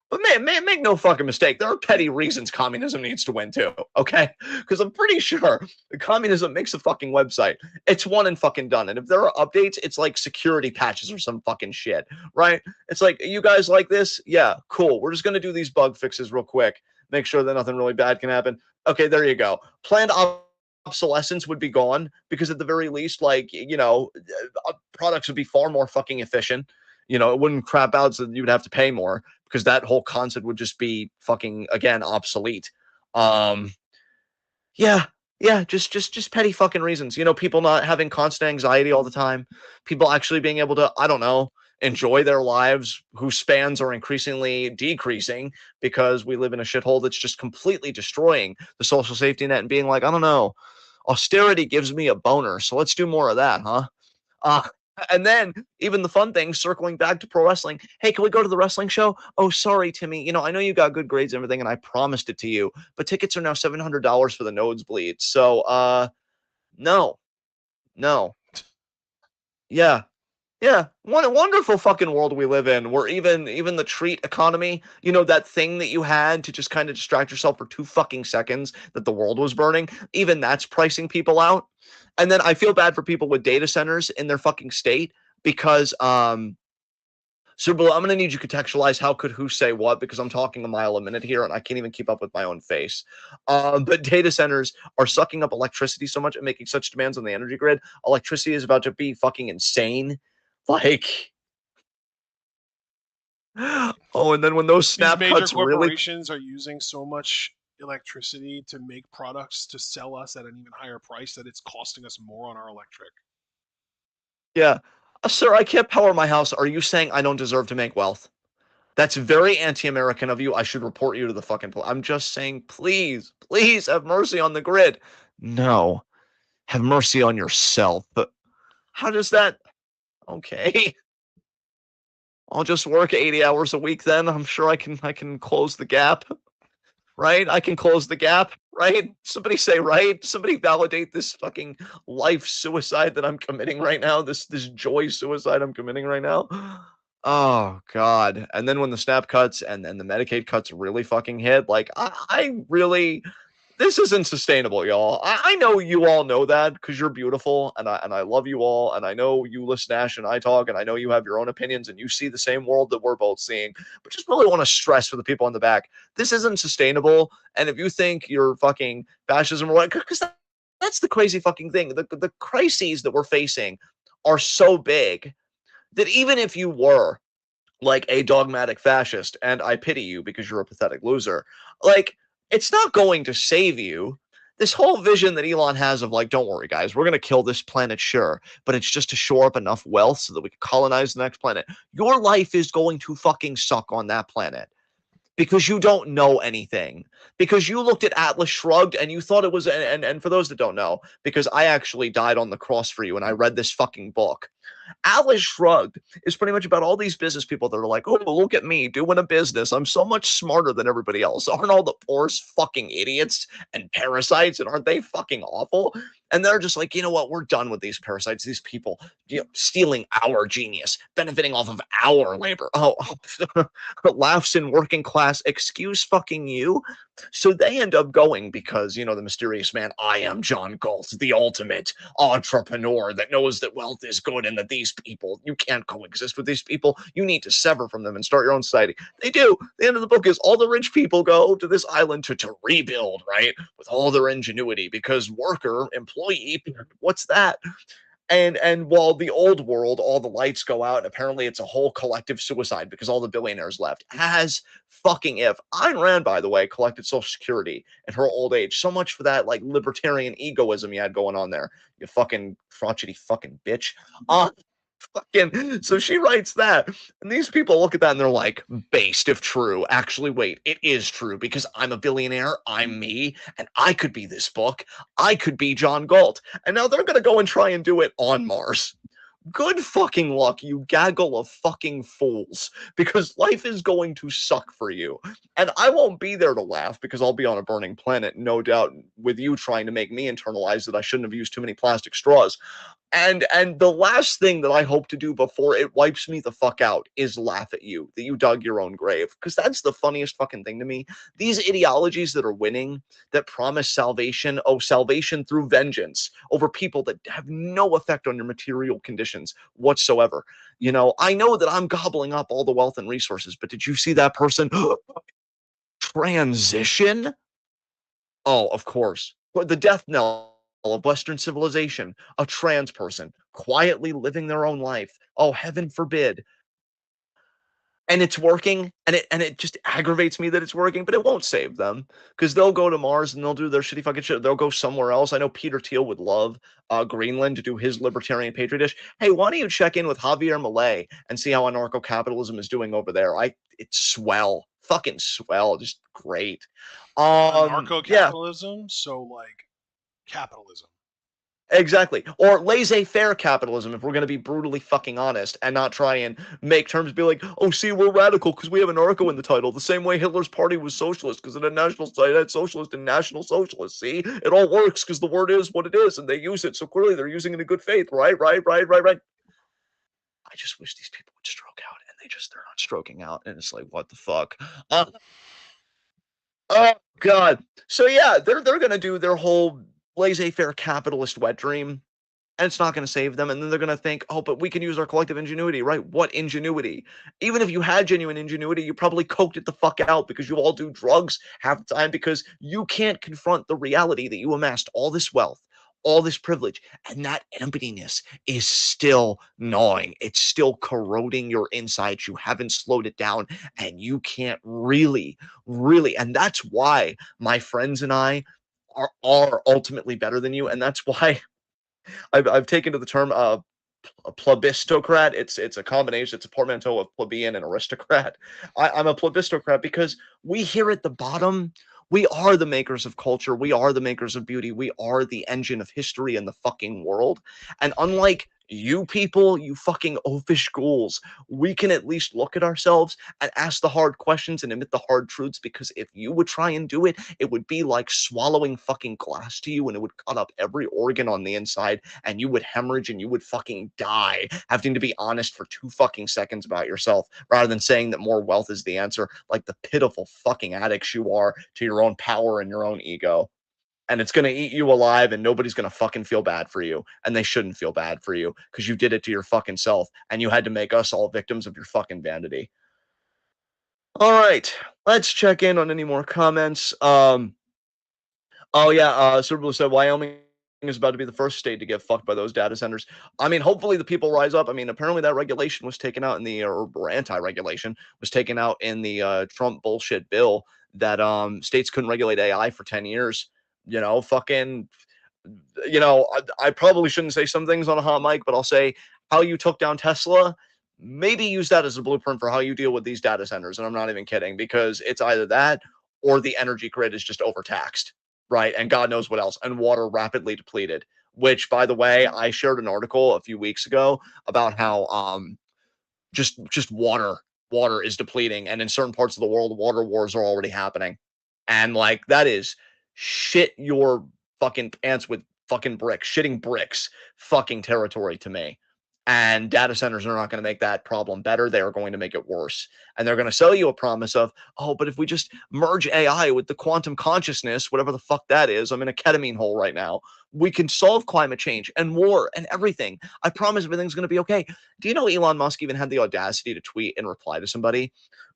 [SPEAKER 1] But man, make no fucking mistake. There are petty reasons communism needs to win too, okay? Because I'm pretty sure communism makes a fucking website. It's one and fucking done. And if there are updates, it's like security patches or some fucking shit, right? It's like, you guys like this? Yeah, cool. We're just going to do these bug fixes real quick. Make sure that nothing really bad can happen. Okay, there you go. Planned obsolescence would be gone because at the very least, like, products would be far more fucking efficient. It wouldn't crap out so that you would have to pay more because that whole concept would just be fucking, again, obsolete. Yeah, just petty fucking reasons. People not having constant anxiety all the time. People actually being able to, I don't know, enjoy their lives whose spans are increasingly decreasing because we live in a shithole that's just completely destroying the social safety net and being like, I don't know, austerity gives me a boner, so let's do more of that, huh? And then even the fun thing, circling back to pro wrestling. Hey, can we go to the wrestling show? Oh, sorry, Timmy. I know you got good grades and everything, and I promised it to you, but tickets are now $700 for the nosebleed. So, no, no, yeah, yeah. What a wonderful fucking world we live in, where even the treat economy, that thing that you had to just kind of distract yourself for 2 fucking seconds that the world was burning, even that's pricing people out. And then I feel bad for people with data centers in their fucking state because Super, I'm gonna need you to contextualize how could who say what because I'm talking a mile a minute here and I can't even keep up with my own face. But data centers are sucking up electricity so much and making such demands on the energy grid. Electricity is about to be fucking insane. Like, oh, and then when those
[SPEAKER 2] These
[SPEAKER 1] snap
[SPEAKER 2] major
[SPEAKER 1] cuts really,
[SPEAKER 2] corporations are using so much electricity to make products to sell us at an even higher price that it's costing us more on our electric.
[SPEAKER 1] yeah, sir, I can't power my house. Are you saying I don't deserve to make wealth? That's very anti-American of you. I should report you to the fucking police. I'm just saying, please, please have mercy on the grid. No, have mercy on yourself. But how does that? Okay. I'll just work 80 hours a week then. I'm sure I can close the gap, right? I can close the gap, right? Somebody say right. Somebody validate this fucking life suicide that I'm committing right now. This joy suicide I'm committing right now. Oh God. And then when the SNAP cuts and the Medicaid cuts really fucking hit, like I really this isn't sustainable, y'all. I know you all know that because you're beautiful and I love you all. And I know you listen to Ash and I talk, and I know you have your own opinions and you see the same world that we're both seeing. But just really want to stress for the people in the back, this isn't sustainable. And if you think you're fucking fascism or what, because that's the crazy fucking thing. The crises that we're facing are so big that even if you were like a dogmatic fascist, and I pity you because you're a pathetic loser. Like, it's not going to save you. This whole vision that Elon has of like, don't worry, guys, we're going to kill this planet, sure, but it's just to shore up enough wealth so that we can colonize the next planet. Your life is going to fucking suck on that planet because you don't know anything. Because you looked at Atlas Shrugged and you thought it was, and for those that don't know, because I actually died on the cross for you and I read this fucking book. Atlas Shrugged is pretty much about all these business people that are like, oh, look at me doing a business. I'm so much smarter than everybody else. Aren't all the poorest fucking idiots and parasites? And aren't they fucking awful? And they're just like, you know what? We're done with these parasites, these people, stealing our genius, benefiting off of our labor. Oh, laughs in working class. Excuse fucking you. So they end up going because, the mysterious man, I am John Galt, the ultimate entrepreneur that knows that wealth is good and that these people, you can't coexist with these people. You need to sever from them and start your own society. They do. The end of the book is all the rich people go to this island to rebuild, right? With all their ingenuity because worker, employee, what's that? And while the old world, all the lights go out, and apparently it's a whole collective suicide because all the billionaires left. As fucking if Ayn Rand, by the way, collected Social Security in her old age. So much for that like libertarian egoism you had going on there. You fucking crotchety fucking bitch. Fucking so she writes that, and these people look at that and they're like, based if true. Actually, wait, it is true because I'm a billionaire, I'm me, and I could be this book. I could be John Galt. And now they're gonna go and try and do it on Mars. Good fucking luck, you gaggle of fucking fools, because life is going to suck for you. And I won't be there to laugh because I'll be on a burning planet, no doubt, with you trying to make me internalize that I shouldn't have used too many plastic straws. And the last thing that I hope to do before it wipes me the fuck out is laugh at you that you dug your own grave, because that's the funniest fucking thing to me. These ideologies that are winning, that promise salvation, oh, salvation through vengeance over people that have no effect on your material conditions whatsoever. I know that I'm gobbling up all the wealth and resources, but did you see that person transition? Oh, of course. But the death knell of Western civilization, a trans person quietly living their own life. Oh, heaven forbid. And it's working, and it just aggravates me that it's working, but it won't save them because they'll go to Mars and they'll do their shitty fucking shit. They'll go somewhere else. I know Peter Thiel would love Greenland to do his libertarian patriotish. Hey, why don't you check in with Javier Milei and see how anarcho-capitalism is doing over there? It's swell, fucking swell, just great. Yeah,
[SPEAKER 2] Anarcho-capitalism, so like capitalism.
[SPEAKER 1] exactly. Or laissez-faire capitalism, if we're going to be brutally fucking honest and not try and make terms be like, oh, see, we're radical because we have anarcho in the title. The same way Hitler's party was socialist because it had it had socialist and national socialist. See, it all works because the word is what it is and they use it. So clearly they're using it in good faith. Right, right, right, right, right. I just wish these people would stroke out, and they're not stroking out. And it's like, what the fuck? Uh, oh, God. So yeah, they're going to do their whole laissez-faire capitalist wet dream, and it's not going to save them. And then they're going to think, oh, but we can use our collective ingenuity, right? What ingenuity? Even if you had genuine ingenuity, you probably coked it the fuck out because you all do drugs half the time because you can't confront the reality that you amassed all this wealth, all this privilege, and that emptiness is still gnawing. It's still corroding your insides. You haven't slowed it down, and you can't really, really. And that's why my friends and I are ultimately better than you. And that's why I've taken to the term a plebistocrat. It's a combination. It's a portmanteau of plebeian and aristocrat. I'm a plebistocrat because we here at the bottom, we are the makers of culture. We are the makers of beauty. We are the engine of history in the fucking world. And unlike You people, you fucking oafish ghouls, we can at least look at ourselves and ask the hard questions and admit the hard truths, because if you would try and do it, it would be like swallowing fucking glass to you, and it would cut up every organ on the inside, and you would hemorrhage and you would fucking die having to be honest for 2 fucking seconds about yourself, rather than saying that more wealth is the answer, like the pitiful fucking addicts you are to your own power and your own ego. And it's going to eat you alive, and nobody's going to fucking feel bad for you, and they shouldn't feel bad for you, because you did it to your fucking self, and you had to make us all victims of your fucking vanity. All right, let's check in on any more comments. Oh yeah, Super Blue said Wyoming is about to be the first state to get fucked by those data centers. I mean, hopefully the people rise up. I mean, apparently that regulation was taken out in the, or anti-regulation was taken out in the Trump bullshit bill, that states couldn't regulate AI for 10 years. You know, fucking, I probably shouldn't say some things on a hot mic, but I'll say how you took down Tesla. Maybe use that as a blueprint for how you deal with these data centers. And I'm not even kidding, because it's either that or the energy grid is just overtaxed, right? And God knows what else. And water rapidly depleted. Which, by the way, I shared an article a few weeks ago about how just water is depleting, and in certain parts of the world, water wars are already happening, and like that is shit your fucking pants with fucking bricks, shitting bricks, fucking territory to me. And data centers are not going to make that problem better. They are going to make it worse. And they're going to sell you a promise of, oh, but if we just merge AI with the quantum consciousness, whatever the fuck that is, I'm in a ketamine hole right now, we can solve climate change and war and everything. I promise everything's going to be okay. Do you know Elon Musk even had the audacity to tweet and reply to somebody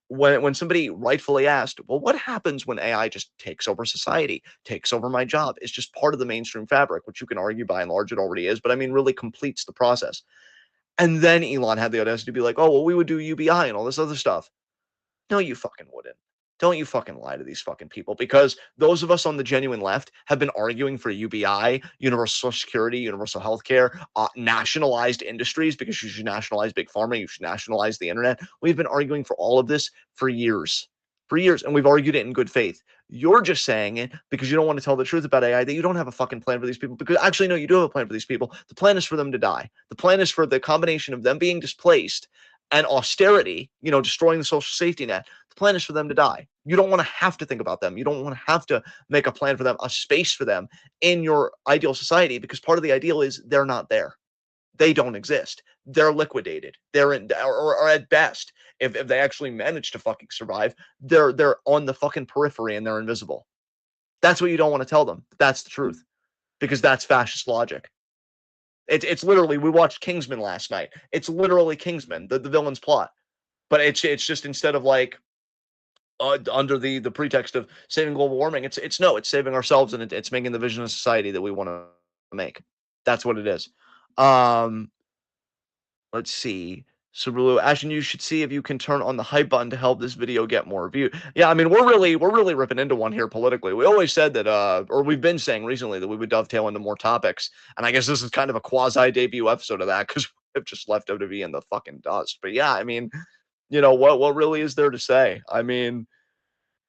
[SPEAKER 1] when somebody rightfully asked, well, what happens when AI just takes over society, takes over my job? It's just part of the mainstream fabric, which you can argue by and large it already is, but I mean, really completes the process. And then Elon had the audacity to be like, oh, well, we would do UBI and all this other stuff. No, you fucking wouldn't. Don't you fucking lie to these fucking people, because those of us on the genuine left have been arguing for UBI, universal Social security, universal health care, nationalized industries, because you should nationalize big pharma, you should nationalize the internet. We've been arguing for all of this for years. For years, and we've argued it in good faith. You're just saying it because you don't want to tell the truth about AI, that you don't have a fucking plan for these people. Because actually, no, you do have a plan for these people. The plan is for them to die. The plan is for the combination of them being displaced and austerity, destroying the social safety net. The plan is for them to die. You don't want to have to think about them. You don't want to have to make a plan for them, a space for them in your ideal society, because part of the ideal is they're not there. They don't exist. They're liquidated. They're in, or at best, if they actually manage to fucking survive, they're on the fucking periphery and they're invisible. That's what you don't want to tell them. That's the truth, because that's fascist logic. It's literally, we watched Kingsman last night. It's literally Kingsman, the villain's plot. But it's just, instead of like under the pretext of saving global warming, it's no, it's saving ourselves, and it's making the vision of society that we want to make. That's what it is. Um, let's see. Subaru, Ashton, you should see if you can turn on the hype button to help this video get more view. Yeah, I mean, we're really ripping into one here politically. We always said that, or we've been saying recently that we would dovetail into more topics, and I guess this is kind of a quasi debut episode of that, because we've just left WWE in the fucking dust. But yeah, I mean, what really is there to say? I mean,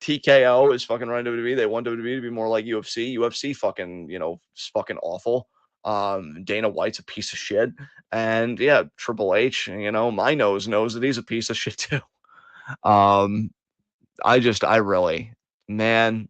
[SPEAKER 1] TKO is fucking running WWE. They want WWE to be more like UFC. UFC fucking, is fucking awful. Dana White's a piece of shit. And yeah, Triple H, my nose knows that he's a piece of shit too. Um, I really, man,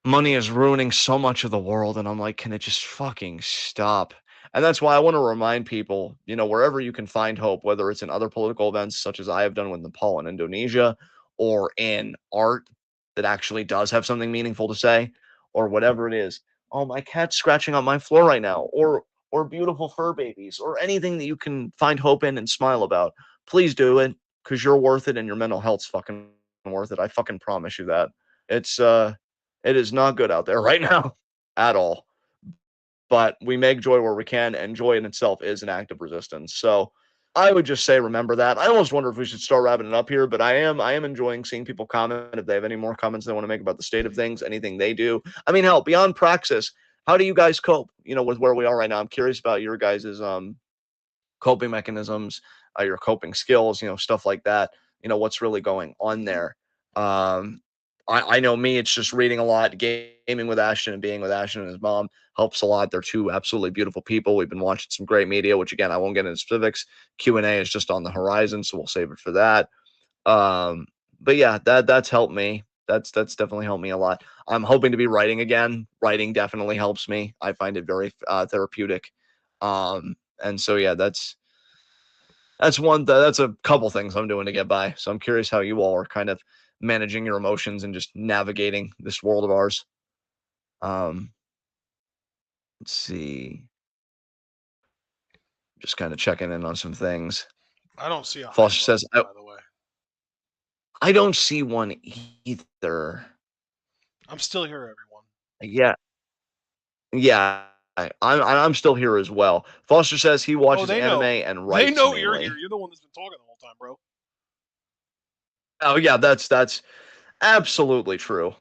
[SPEAKER 1] money is ruining so much of the world, and I'm like, can it just fucking stop? And that's why I want to remind people, wherever you can find hope, whether it's in other political events such as I have done with Nepal and Indonesia, or in art that actually does have something meaningful to say, or whatever it is. Oh, my cat's scratching on my floor right now, or beautiful fur babies, or anything that you can find hope in and smile about. Please do it, because you're worth it, and your mental health's fucking worth it. I fucking promise you that. It's it is not good out there right now at all. But we make joy where we can, and joy in itself is an act of resistance. So I would just say, remember that. I almost wonder if we should start wrapping it up here, but I am enjoying seeing people comment. If they have any more comments they want to make about the state of things, anything they do. I mean, hell, beyond Praxis, how do you guys cope, with where we are right now? I'm curious about your guys' coping mechanisms, your coping skills, stuff like that. What's really going on there. Um, I know me, it's just reading a lot, gaming with Ashton and being with Ashton and his mom helps a lot. They're two absolutely beautiful people. We've been watching some great media, which again I won't get into specifics. Q&A is just on the horizon, so we'll save it for that. Um, but yeah, that's helped me. That's definitely helped me a lot. I'm hoping to be writing again. Writing definitely helps me. I find it very therapeutic. And so yeah, that's a couple things I'm doing to get by. So I'm curious how you all are kind of managing your emotions and just navigating this world of ours. Um, let's see. Just kind of checking in on some things.
[SPEAKER 2] I don't see a hype
[SPEAKER 1] Foster
[SPEAKER 2] button,
[SPEAKER 1] says, I,
[SPEAKER 2] by the way.
[SPEAKER 1] I don't see one either.
[SPEAKER 2] I'm still here, everyone.
[SPEAKER 1] Yeah, yeah, I'm still here as well. Foster says he
[SPEAKER 2] Oh,
[SPEAKER 1] watches
[SPEAKER 2] they
[SPEAKER 1] anime
[SPEAKER 2] know.
[SPEAKER 1] and
[SPEAKER 2] They
[SPEAKER 1] writes
[SPEAKER 2] know you're here.
[SPEAKER 1] mainly.
[SPEAKER 2] You're the one that's been talking the whole time, bro.
[SPEAKER 1] Oh yeah, that's absolutely true.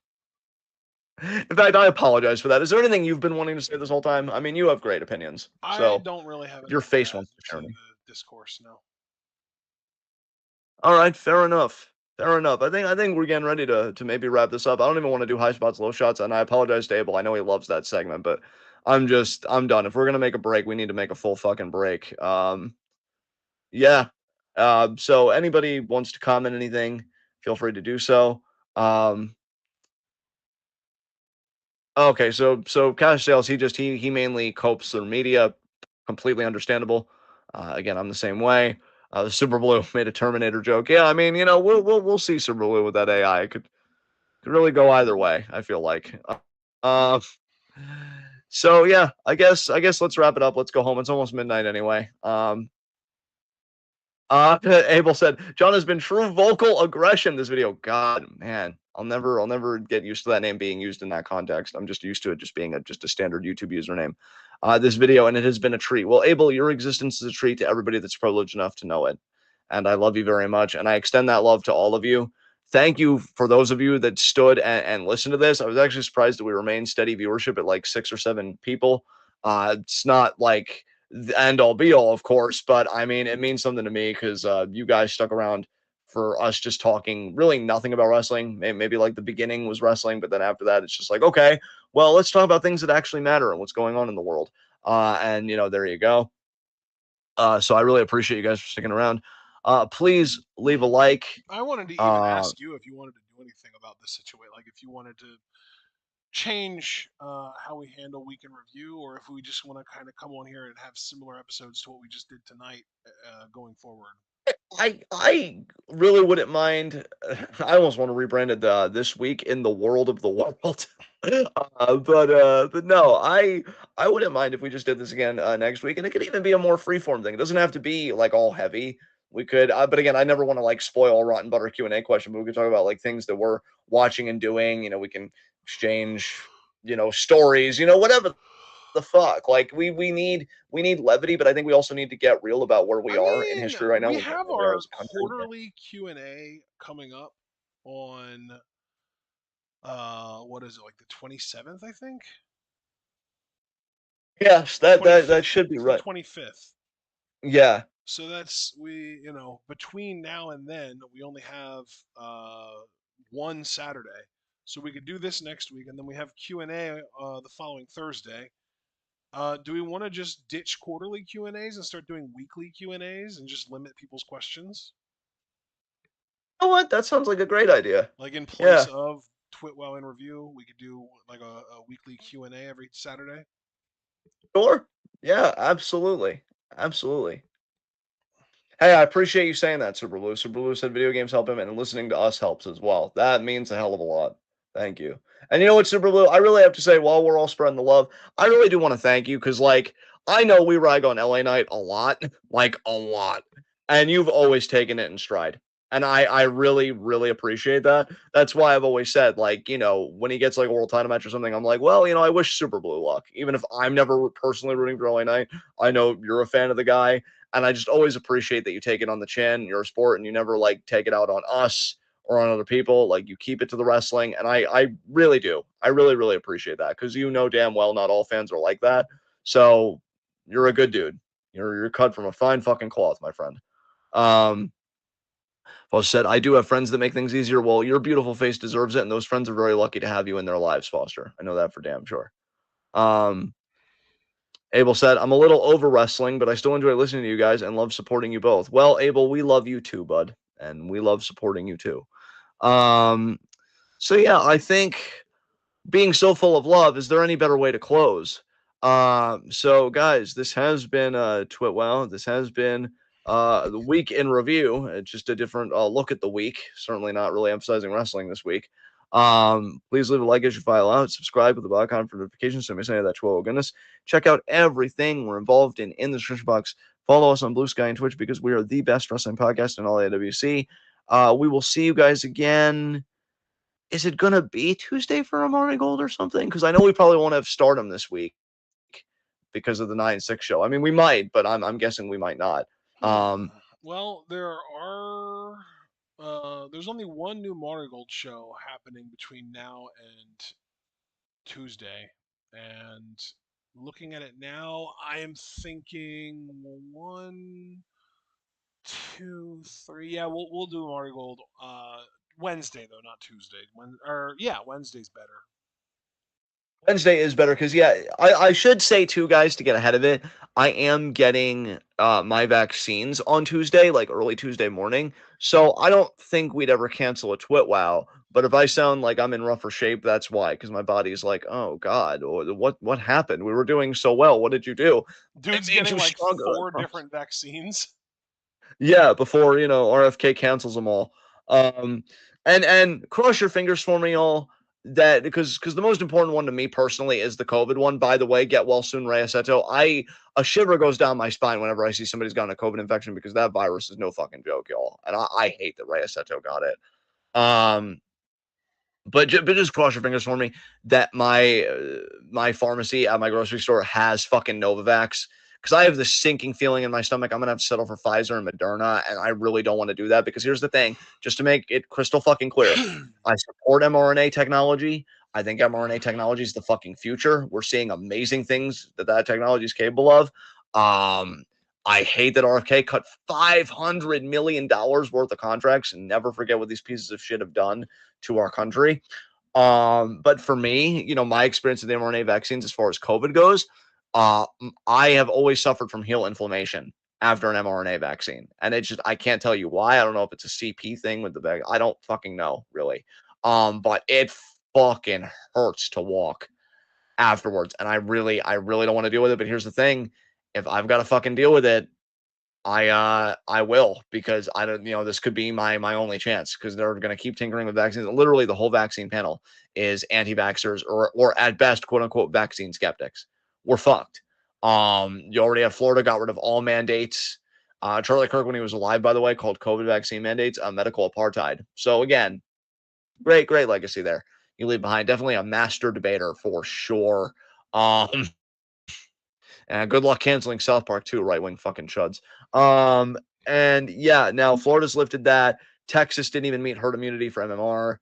[SPEAKER 1] In fact, I apologize for that. Is there anything you've been wanting to say this whole time? I mean, you have great opinions,
[SPEAKER 2] I
[SPEAKER 1] so
[SPEAKER 2] don't really have
[SPEAKER 1] your
[SPEAKER 2] anything to
[SPEAKER 1] face
[SPEAKER 2] add
[SPEAKER 1] wants to
[SPEAKER 2] to
[SPEAKER 1] share me.
[SPEAKER 2] the discourse now.
[SPEAKER 1] All right, fair enough. Fair enough. I think we're getting ready to maybe wrap this up. I don't even want to do high spots, low shots, and I apologize to Abel. I know he loves that segment, but I'm done. If we're gonna make a break, we need to make a full fucking break. Yeah. So anybody wants to comment anything, feel free to do so. Um, okay, so cash sales, he mainly copes through media, completely understandable. Again, I'm the same way. The Super Blue made a Terminator joke. Yeah, I mean, we'll see Super Blue with that AI. It could really go either way. I feel like. Uh, so yeah, I guess let's wrap it up. Let's go home. It's almost midnight anyway. Abel said, John has been true vocal aggression this video. God, man, I'll never get used to that name being used in that context. I'm just used to it just being just a standard YouTube username. This video, and it has been a treat. Well, Abel, your existence is a treat to everybody that's privileged enough to know it. And I love you very much. And I extend that love to all of you. Thank you for those of you that stood and listened to this. I was actually surprised that we remained steady viewership at like 6 or 7 people. It's not like the end all be all, of course, but I mean, it means something to me because you guys stuck around for us just talking really nothing about wrestling. Maybe like the beginning was wrestling, but then after that, it's just like, okay, well, let's talk about things that actually matter and what's going on in the world. And, there you go. So I really appreciate you guys for sticking around. Please leave a like.
[SPEAKER 2] I wanted to even
[SPEAKER 1] Uh,
[SPEAKER 2] ask you if you wanted to do anything about this situation, like if you wanted to change how we handle week in review, or if we just want to kind of come on here and have similar episodes to what we just did tonight going forward.
[SPEAKER 1] I really wouldn't mind. I almost want to rebrand it this week in the world of the world. But no, I wouldn't mind if we just did this again next week, and it could even be a more freeform thing. It doesn't have to be like all heavy. We could, but again, I never want to like spoil a rotten butter Q&A question. But we could talk about like things that we're watching and doing. We can exchange, stories. Whatever the fuck. Like we need levity, but I think we also need to get real about where we
[SPEAKER 2] I
[SPEAKER 1] are in
[SPEAKER 2] mean,
[SPEAKER 1] history right now,
[SPEAKER 2] we
[SPEAKER 1] where
[SPEAKER 2] have
[SPEAKER 1] we are
[SPEAKER 2] our
[SPEAKER 1] as a country.
[SPEAKER 2] quarterly Q&A coming up on what is it, like the 27th, I think?
[SPEAKER 1] Yes, that
[SPEAKER 2] 25th.
[SPEAKER 1] should be
[SPEAKER 2] It's the
[SPEAKER 1] right.
[SPEAKER 2] 25th.
[SPEAKER 1] Yeah.
[SPEAKER 2] So that's between now and then we only have one Saturday. So we could do this next week, and then we have Q&A the following Thursday. Do we want to just ditch quarterly Q&As and start doing weekly Q&As and just limit people's questions?
[SPEAKER 1] You know what? That sounds like a great idea.
[SPEAKER 2] Like in place
[SPEAKER 1] Yeah.
[SPEAKER 2] of TWitWoW in review, we could do like a weekly Q&A every Saturday.
[SPEAKER 1] Sure. Yeah, absolutely. Absolutely. Hey, I appreciate you saying that, Super Blue. Super Blue said video games help him, and listening to us helps as well. That means a hell of a lot. Thank you. And you know what, Super Blue? I really have to say, while we're all spreading the love, I really do want to thank you because, like, I know we rag on LA Knight a lot, like a lot, and you've always taken it in stride. And I really, really appreciate that. That's why I've always said, like, when he gets like a world title match or something, I'm like, well, I wish Super Blue luck. Even if I'm never personally rooting for LA Knight, I know you're a fan of the guy, and I just always appreciate that you take it on the chin. You're a sport, and you never like take it out on us or on other people. Like you keep it to the wrestling, and I really do. I really really appreciate that because damn well not all fans are like that. So you're a good dude. You're cut from a fine fucking cloth, my friend. Um, Paul said, I do have friends that make things easier. Well, your beautiful face deserves it, and those friends are very lucky to have you in their lives, Foster. I know that for damn sure. Um, Abel said, I'm a little over wrestling, but I still enjoy listening to you guys and love supporting you both. Well, Abel, we love you too, bud. And we love supporting you too. Um, so yeah, I think being so full of love, is there any better way to close? So guys, this has been TwitWoW. This has been the week in review. It's just a different look at the week. Certainly not really emphasizing wrestling this week. Please leave a like as you file out. Subscribe with the bell icon for notifications so you miss any of that TWitWoW goodness. Check out everything we're involved in the description box. Follow us on Blue Sky and Twitch because we are the best wrestling podcast in all AWC. We will see you guys again. Is it gonna be Tuesday for Amari Gold or something? Because I know we probably won't have Stardom this week because of the 9-6 show. I mean, we might, but I'm guessing we might not.
[SPEAKER 2] Well, there's only one new Marigold show happening between now and Tuesday, and looking at it now, I am thinking one, two, three. Yeah, we'll do Marigold Wednesday though, not Tuesday. Wednesday's better.
[SPEAKER 1] Wednesday is better because yeah, I should say too, guys, to get ahead of it. I am getting my vaccines on Tuesday, like early Tuesday morning. So I don't think we'd ever cancel a TwitWow. But if I sound like I'm in rougher shape, that's why, because my body's like, oh God, or what happened? We were doing so well. What did you do? I
[SPEAKER 2] Dude's
[SPEAKER 1] made
[SPEAKER 2] getting
[SPEAKER 1] you
[SPEAKER 2] like
[SPEAKER 1] stronger. I
[SPEAKER 2] four
[SPEAKER 1] promise.
[SPEAKER 2] different vaccines.
[SPEAKER 1] Yeah, before RFK cancels them all. Um, and cross your fingers for me all that because the most important one to me personally is the COVID one. By the way, get well soon, Reyeseto. A shiver goes down my spine whenever I see somebody's gotten a COVID infection because that virus is no fucking joke, y'all. And I hate that Reyeseto got it. Um, but just cross your fingers for me that my pharmacy at my grocery store has fucking Novavax because I have this sinking feeling in my stomach. I'm gonna have to settle for Pfizer and Moderna, and I really don't want to do that because here's the thing: just to make it crystal fucking clear, I support mRNA technology. I think mRNA technology is the fucking future. We're seeing amazing things that technology is capable of. Um, I hate that RFK cut $500 million worth of contracts, and never forget what these pieces of shit have done to our country. But for me, my experience with the mRNA vaccines as far as COVID goes, I have always suffered from heel inflammation after an mRNA vaccine. And it's just, I can't tell you why. I don't know if it's a CP thing with the bag. I don't fucking know, really. But it fucking hurts to walk afterwards. And I really don't want to deal with it. But here's the thing. If I've got to fucking deal with it, I will because I don't this could be my only chance because they're going to keep tinkering with vaccines. Literally, the whole vaccine panel is anti-vaxxers or at best quote unquote vaccine skeptics. We're fucked. You already have Florida got rid of all mandates. Charlie Kirk, when he was alive, by the way, called COVID vaccine mandates medical apartheid. So again, great legacy there. You leave behind definitely a master debater for sure. Um, and good luck canceling South Park too, right wing fucking chuds. Um, and yeah, now Florida's lifted that. Texas didn't even meet herd immunity for MMR.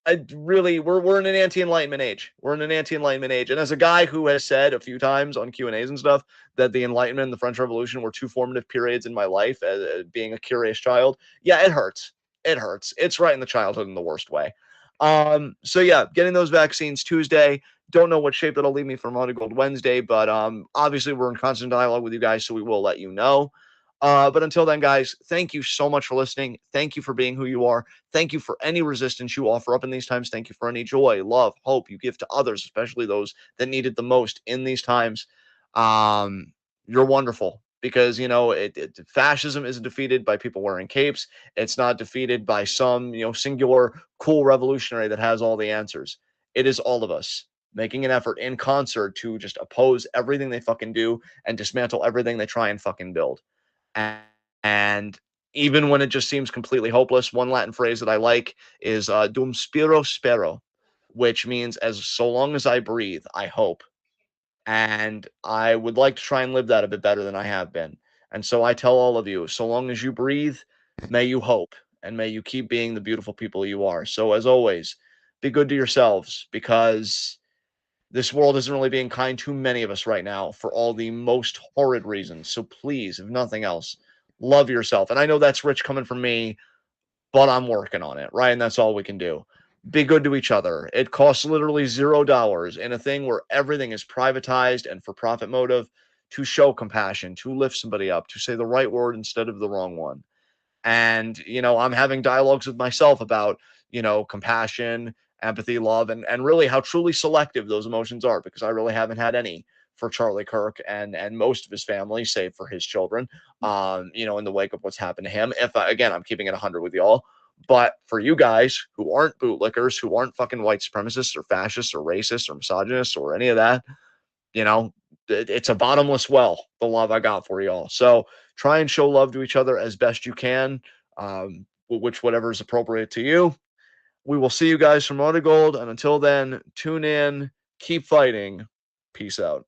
[SPEAKER 1] We're in an anti-enlightenment age. We're in an anti-enlightenment age. And as a guy who has said a few times on Q&As and stuff that the Enlightenment and the French Revolution were two formative periods in my life as being a curious child, yeah, it hurts. It hurts. It's right in the childhood in the worst way. So yeah, getting those vaccines Tuesday. Don't know what shape that'll leave me for Monday Gold Wednesday, but obviously we're in constant dialogue with you guys, so we will let you know. But until then, guys, thank you so much for listening. Thank you for being who you are. Thank you for any resistance you offer up in these times. Thank you for any joy, love, hope you give to others, especially those that need it the most in these times. Um, you're wonderful because fascism isn't defeated by people wearing capes. It's not defeated by some singular cool revolutionary that has all the answers. It is all of us making an effort in concert to just oppose everything they fucking do and dismantle everything they try and fucking build. And even when it just seems completely hopeless, one Latin phrase that I like is dum spiro spero, which means as so long as I breathe, I hope. And I would like to try and live that a bit better than I have been. And so I tell all of you, so long as you breathe, may you hope and may you keep being the beautiful people you are. So as always, be good to yourselves because this world isn't really being kind to many of us right now for all the most horrid reasons. So please, if nothing else, Love yourself. And I know that's rich coming from me, but I'm working on it, right? And that's all we can do. Be good to each other. It costs literally $0 in a thing where everything is privatized and for profit motive to show compassion, to lift somebody up, to say the right word instead of the wrong one. And, I'm having dialogues with myself about, compassion, empathy, love, and really how truly selective those emotions are, because I really haven't had any for Charlie Kirk and most of his family, save for his children, in the wake of what's happened to him. Again, I'm keeping it 100 with y'all. But for you guys who aren't bootlickers, who aren't fucking white supremacists or fascists or racists or misogynists or any of that, it's a bottomless well, the love I got for y'all. So try and show love to each other as best you can, which whatever is appropriate to you. We will see you guys from Motor Gold. And until then, tune in, keep fighting. Peace out.